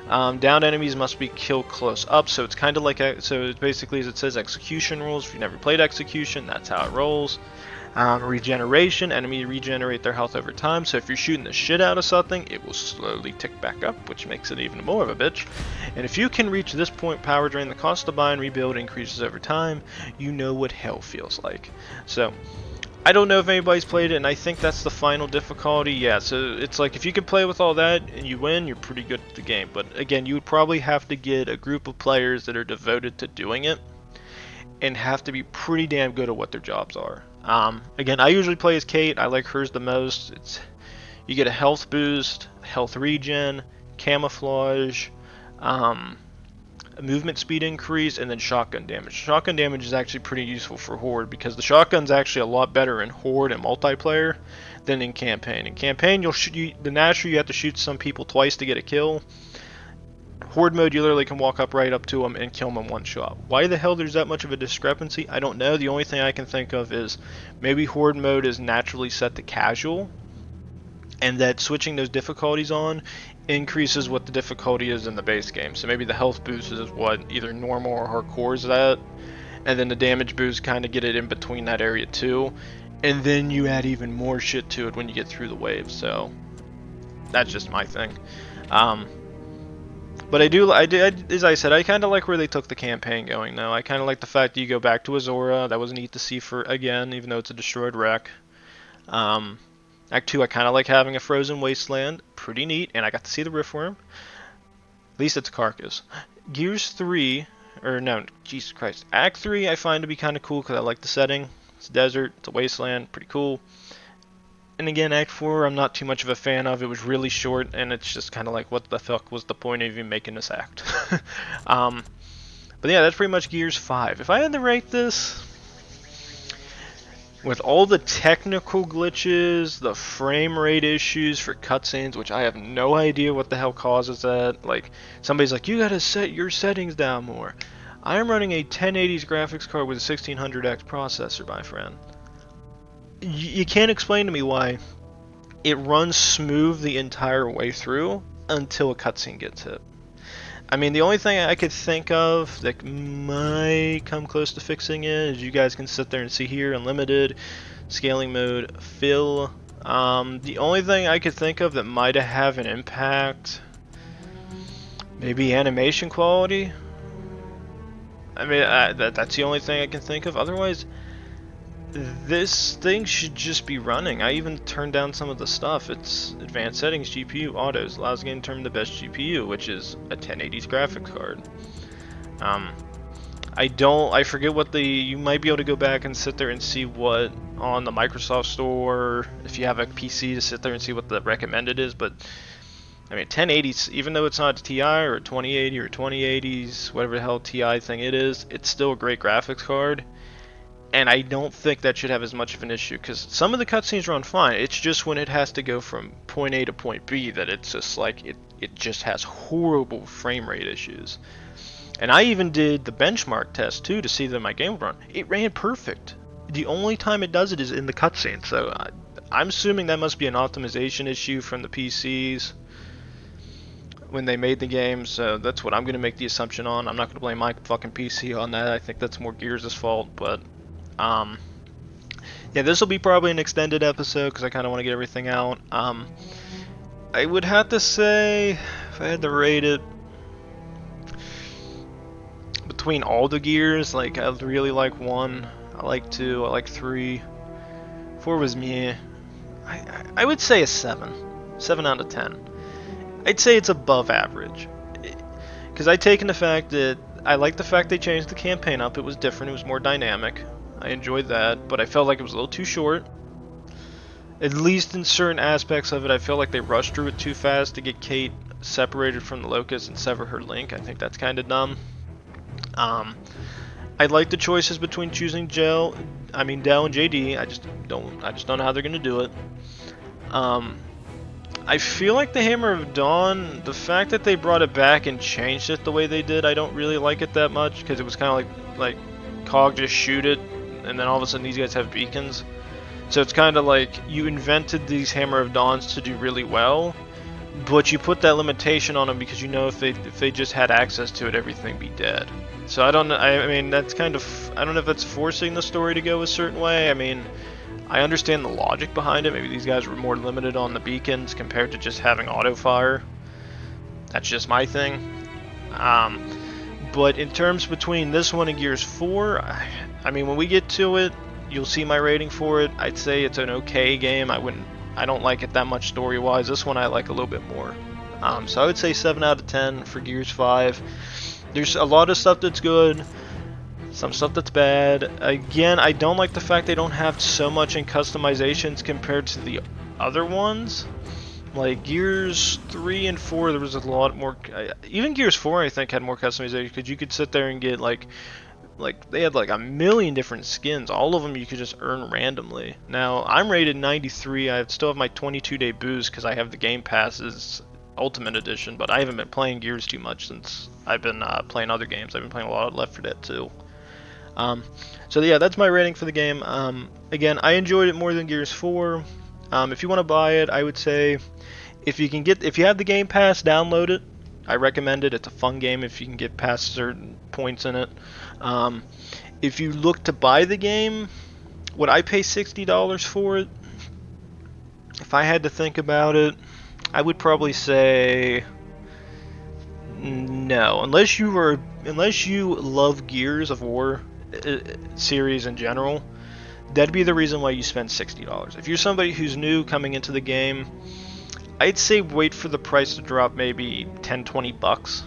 Downed enemies must be killed close up, so it's kind of like, so it's basically as it says, execution rules. If you never played execution, that's how it rolls. Regeneration, enemy regenerate their health over time, so if you're shooting the shit out of something, it will slowly tick back up, which makes it even more of a bitch. And if you can reach this point, power drain, the cost to buy and rebuild increases over time. You know what hell feels like. So, I don't know if anybody's played it, and I think that's the final difficulty. Yeah, so it's like if you can play with all that and you win, you're pretty good at the game. But again, you would probably have to get a group of players that are devoted to doing it and have to be pretty damn good at what their jobs are. Again, I usually play as Kait. I like hers the most. You get a health boost, health regen, camouflage, a movement speed increase, and then shotgun damage. Shotgun damage is actually pretty useful for Horde because the shotgun's actually a lot better in Horde and multiplayer than in campaign. In campaign, you have to shoot some people twice to get a kill. Horde mode, you literally can walk right up to them and kill them in one shot. Why the hell there's that much of a discrepancy, I don't know. The only thing I can think of is maybe Horde mode is naturally set to casual, and that switching those difficulties on increases what the difficulty is in the base game. So maybe the health boost is what either normal or hardcore is at, and then the damage boost kind of get it in between that area too, and then you add even more shit to it when you get through the waves. So that's just my thing. But as I said, I kind of like where they took the campaign going though. I kind of like the fact that you go back to Azora. That was neat to see again, even though it's a destroyed wreck. Act 2, I kind of like having a frozen wasteland. Pretty neat, and I got to see the Riftworm. At least it's a carcass. Gears 3, or no, Jesus Christ. Act 3 I find to be kind of cool because I like the setting. It's a desert, it's a wasteland, pretty cool. And again, Act 4, I'm not too much of a fan of. It was really short, and it's just kind of like, what the fuck was the point of even making this act? But yeah, that's pretty much Gears 5. If I had to rate this, with all the technical glitches, the frame rate issues for cutscenes, which I have no idea what the hell causes that. Like, somebody's like, you gotta set your settings down more. I am running a 1080s graphics card with a 1600X processor, my friend. You can't explain to me why it runs smooth the entire way through until a cutscene gets hit. I mean, the only thing I could think of that might come close to fixing it is you guys can sit there and see here, Unlimited, scaling mode, fill. The only thing I could think of that might have an impact, maybe animation quality. I mean, that's the only thing I can think of. Otherwise, this thing should just be running. I even turned down some of the stuff. It's advanced settings, GPU, autos, allows the game to determine the best GPU, which is a 1080s graphics card. I forget what you might be able to go back and sit there and see what on the Microsoft Store, if you have a PC, to sit there and see what the recommended is, but I mean 1080s, even though it's not a TI or a 2080 or 2080s, whatever the hell TI thing it is, it's still a great graphics card, and I don't think that should have as much of an issue, because some of the cutscenes run fine. It's just when it has to go from point A to point B that it's just like, it just has horrible frame rate issues. And I even did the benchmark test too to see that my game would run. It ran perfect. The only time it does it is in the cutscene, so I'm assuming that must be an optimization issue from the PCs when they made the game, so that's what I'm going to make the assumption on. I'm not going to blame my fucking PC on that. I think that's more Gears' fault, but yeah, this will be probably an extended episode because I kind of want to get everything out. I would have to say, if I had to rate it, between all the Gears, like, I really like 1, I like 2, I like 3, 4 was meh. I would say a 7 out of 10. I'd say it's above average, because I take in the fact that I like the fact they changed the campaign up. It was different, it was more dynamic. I enjoyed that, but I felt like it was a little too short. At least in certain aspects of it, I feel like they rushed through it too fast to get Kait separated from the Locust and sever her link. I think that's kind of dumb. I like the choices between choosing Dell and JD. I just don't know how they're gonna do it. I feel like the Hammer of Dawn, the fact that they brought it back and changed it the way they did, I don't really like it that much, because it was kind of like Cog just shoot it, and then all of a sudden these guys have beacons. So it's kind of like you invented these Hammer of Dawns to do really well, but you put that limitation on them because you know if they just had access to it, everything be dead. So I don't know. I mean, that's kind of, I don't know if that's forcing the story to go a certain way. I mean, I understand the logic behind it. Maybe these guys were more limited on the beacons compared to just having auto fire. That's just my thing. But in terms between this one and Gears 4, I mean, when we get to it, you'll see my rating for it. I'd say it's an okay game. I don't like it that much story-wise. This one I like a little bit more. So I would say 7 out of 10 for Gears 5. There's a lot of stuff that's good, some stuff that's bad. Again, I don't like the fact they don't have so much in customizations compared to the other ones. Like Gears 3 and 4, there was a lot more. Even Gears 4, I think, had more customization because you could sit there and get like they had like a million different skins. All of them you could just earn randomly. Now I'm rated 93. I still have my 22-day boost because I have the Game Pass's Ultimate Edition, but I haven't been playing Gears too much since I've been playing other games. I've been playing a lot of Left 4 Dead 2. So yeah, that's my rating for the game. Again, I enjoyed it more than Gears 4. If you want to buy it, I would say if you have the Game Pass, download it. I recommend it. It's a fun game if you can get past certain points in it. If you look to buy the game, would I pay $60 for it? If I had to think about it, I would probably say no, unless you love Gears of War series in general. That'd be the reason why you spend $60. If you're somebody who's new coming into the game, I'd say wait for the price to drop maybe 10-20 bucks,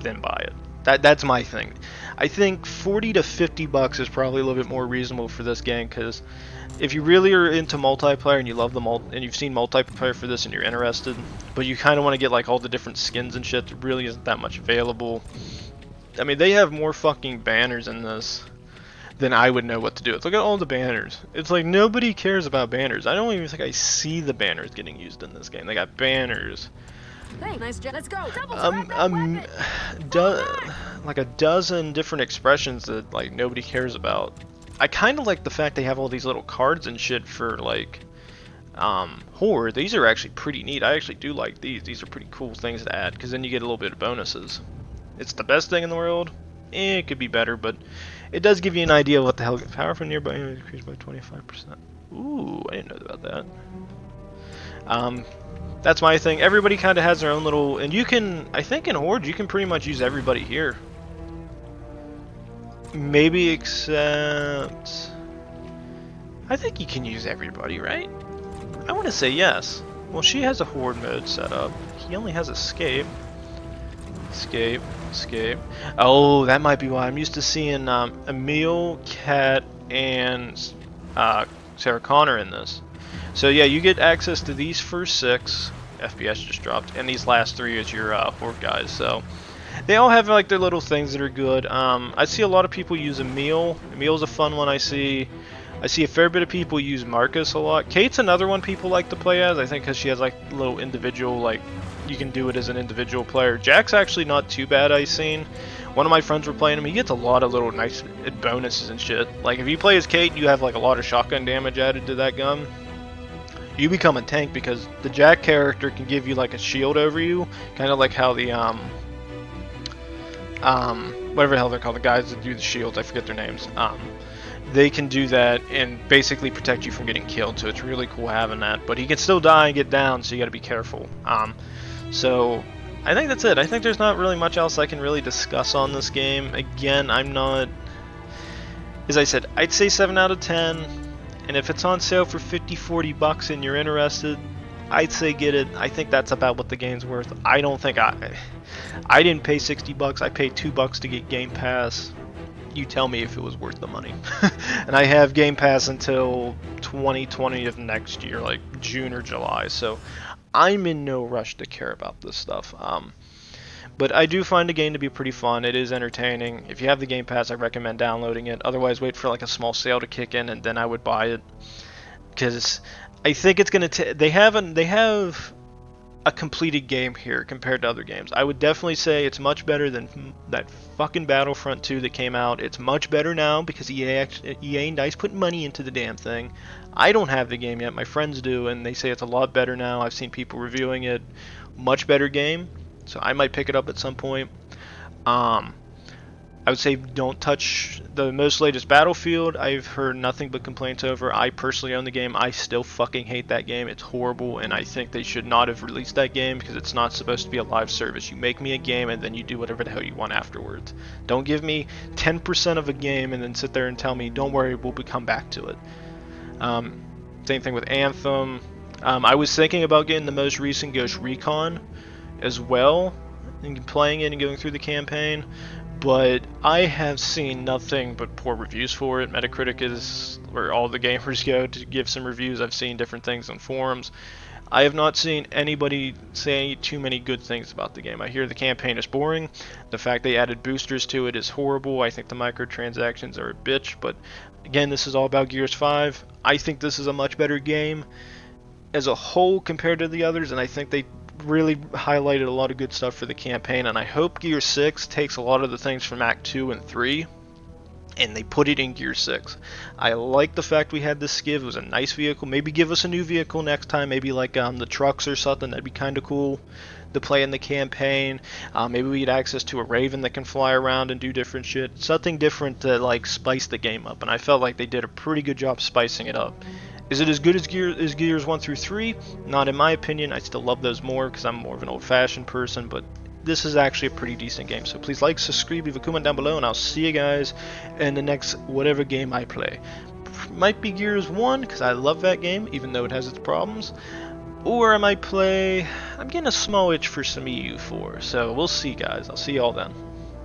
then buy it. That's my thing. I think 40 to 50 bucks is probably a little bit more reasonable for this game, because if you really are into multiplayer and you love and you've seen multiplayer for this and you're interested, but you kind of want to get like all the different skins and shit, there really isn't that much available. I mean, they have more fucking banners in this than I would know what to do with. Look at all the banners. It's like nobody cares about banners. I don't even think I see the banners getting used in this game. They got banners. Hey, nice job. Let's go. Like a dozen different expressions that like nobody cares about. I kind of like the fact they have all these little cards and shit for like horror. These are actually pretty neat. I actually do like these. These are pretty cool things to add because then you get a little bit of bonuses. It's the best thing in the world. It could be better, but it does give you an idea of what the hell. Power from nearby increased by 25%. Ooh, I didn't know about that. That's my thing. Everybody kind of has their own little, and you can, I think in Horde, you can pretty much use everybody here. Maybe except, I think you can use everybody, right? I want to say yes. Well, she has a Horde mode set up. He only has Escape. Escape. Escape. Oh, that might be why. I'm used to seeing Emil, Kat, and Sarah Connor in this. So yeah, you get access to these first 6. FPS just dropped, and these last 3 is your Horde guys. So they all have like their little things that are good. I see a lot of people use Emil. Emil's a fun one. I see a fair bit of people use Marcus a lot. Kate's another one people like to play as, I think, because she has like little individual, like you can do it as an individual player. Jack's actually not too bad. I've seen one of my friends were playing him. He gets a lot of little nice bonuses and shit. Like if you play as Kate, you have like a lot of shotgun damage added to that gun. You become a tank because the Jack character can give you like a shield over you, kind of like how the whatever the hell they're called, the guys that do the shields, I forget their names. They can do that and basically protect you from getting killed, so it's really cool having that. But he can still die and get down, so you got to be careful. So I think that's it. I think there's not really much else I can really discuss on this game. Again, I'm not, as I said, I'd say 7 out of 10. And if it's on sale for $50-$40 and you're interested, I'd say get it. I think that's about what the game's worth. I don't think I didn't pay $60. I paid $2 to get Game Pass. You tell me if it was worth the money. And I have Game Pass until 2020 of next year, like June or July. So I'm in no rush to care about this stuff. But I do find the game to be pretty fun. It is entertaining. If you have the Game Pass, I recommend downloading it. Otherwise, wait for like a small sale to kick in, and then I would buy it. Because I think it's gonna. They have a completed game here compared to other games. I would definitely say it's much better than that fucking Battlefront 2 that came out. It's much better now because EA and DICE put money into the damn thing. I don't have the game yet. My friends do, and they say it's a lot better now. I've seen people reviewing it. Much better game. So I might pick it up at some point. I would say don't touch the most latest Battlefield. I've heard nothing but complaints over. I personally own the game. I still fucking hate that game. It's horrible, and I think they should not have released that game because it's not supposed to be a live service. You make me a game, and then you do whatever the hell you want afterwards. Don't give me 10% of a game and then sit there and tell me, don't worry, we'll come back to it. Same thing with Anthem. I was thinking about getting the most recent Ghost Recon as well, and playing it and going through the campaign, but I have seen nothing but poor reviews for it. Metacritic is where all the gamers go to give some reviews. I've seen different things on forums. I have not seen anybody say too many good things about the game. I hear the campaign is boring. The fact they added boosters to it is horrible. I think the microtransactions are a bitch, but again, this is all about Gears 5. I think this is a much better game as a whole compared to the others, and I think they really highlighted a lot of good stuff for the campaign, and I hope Gear 6 takes a lot of the things from Act 2 and 3 and they put it in Gear 6. I like the fact we had this skiv. It was a nice vehicle. Maybe give us a new vehicle next time, maybe like the trucks or something. That'd be kind of cool to play in the campaign. Maybe we get access to a Raven that can fly around and do different shit. Something different to like spice the game up, and I felt like they did a pretty good job spicing it up. Is it as good as Gears 1 through 3? Not in my opinion. I still love those more because I'm more of an old-fashioned person, but this is actually a pretty decent game. So please like, subscribe, leave a comment down below, and I'll see you guys in the next whatever game I play. Might be Gears 1 because I love that game, even though it has its problems. Or I might play, I'm getting a small itch for some EU4, so we'll see guys. I'll see y'all then.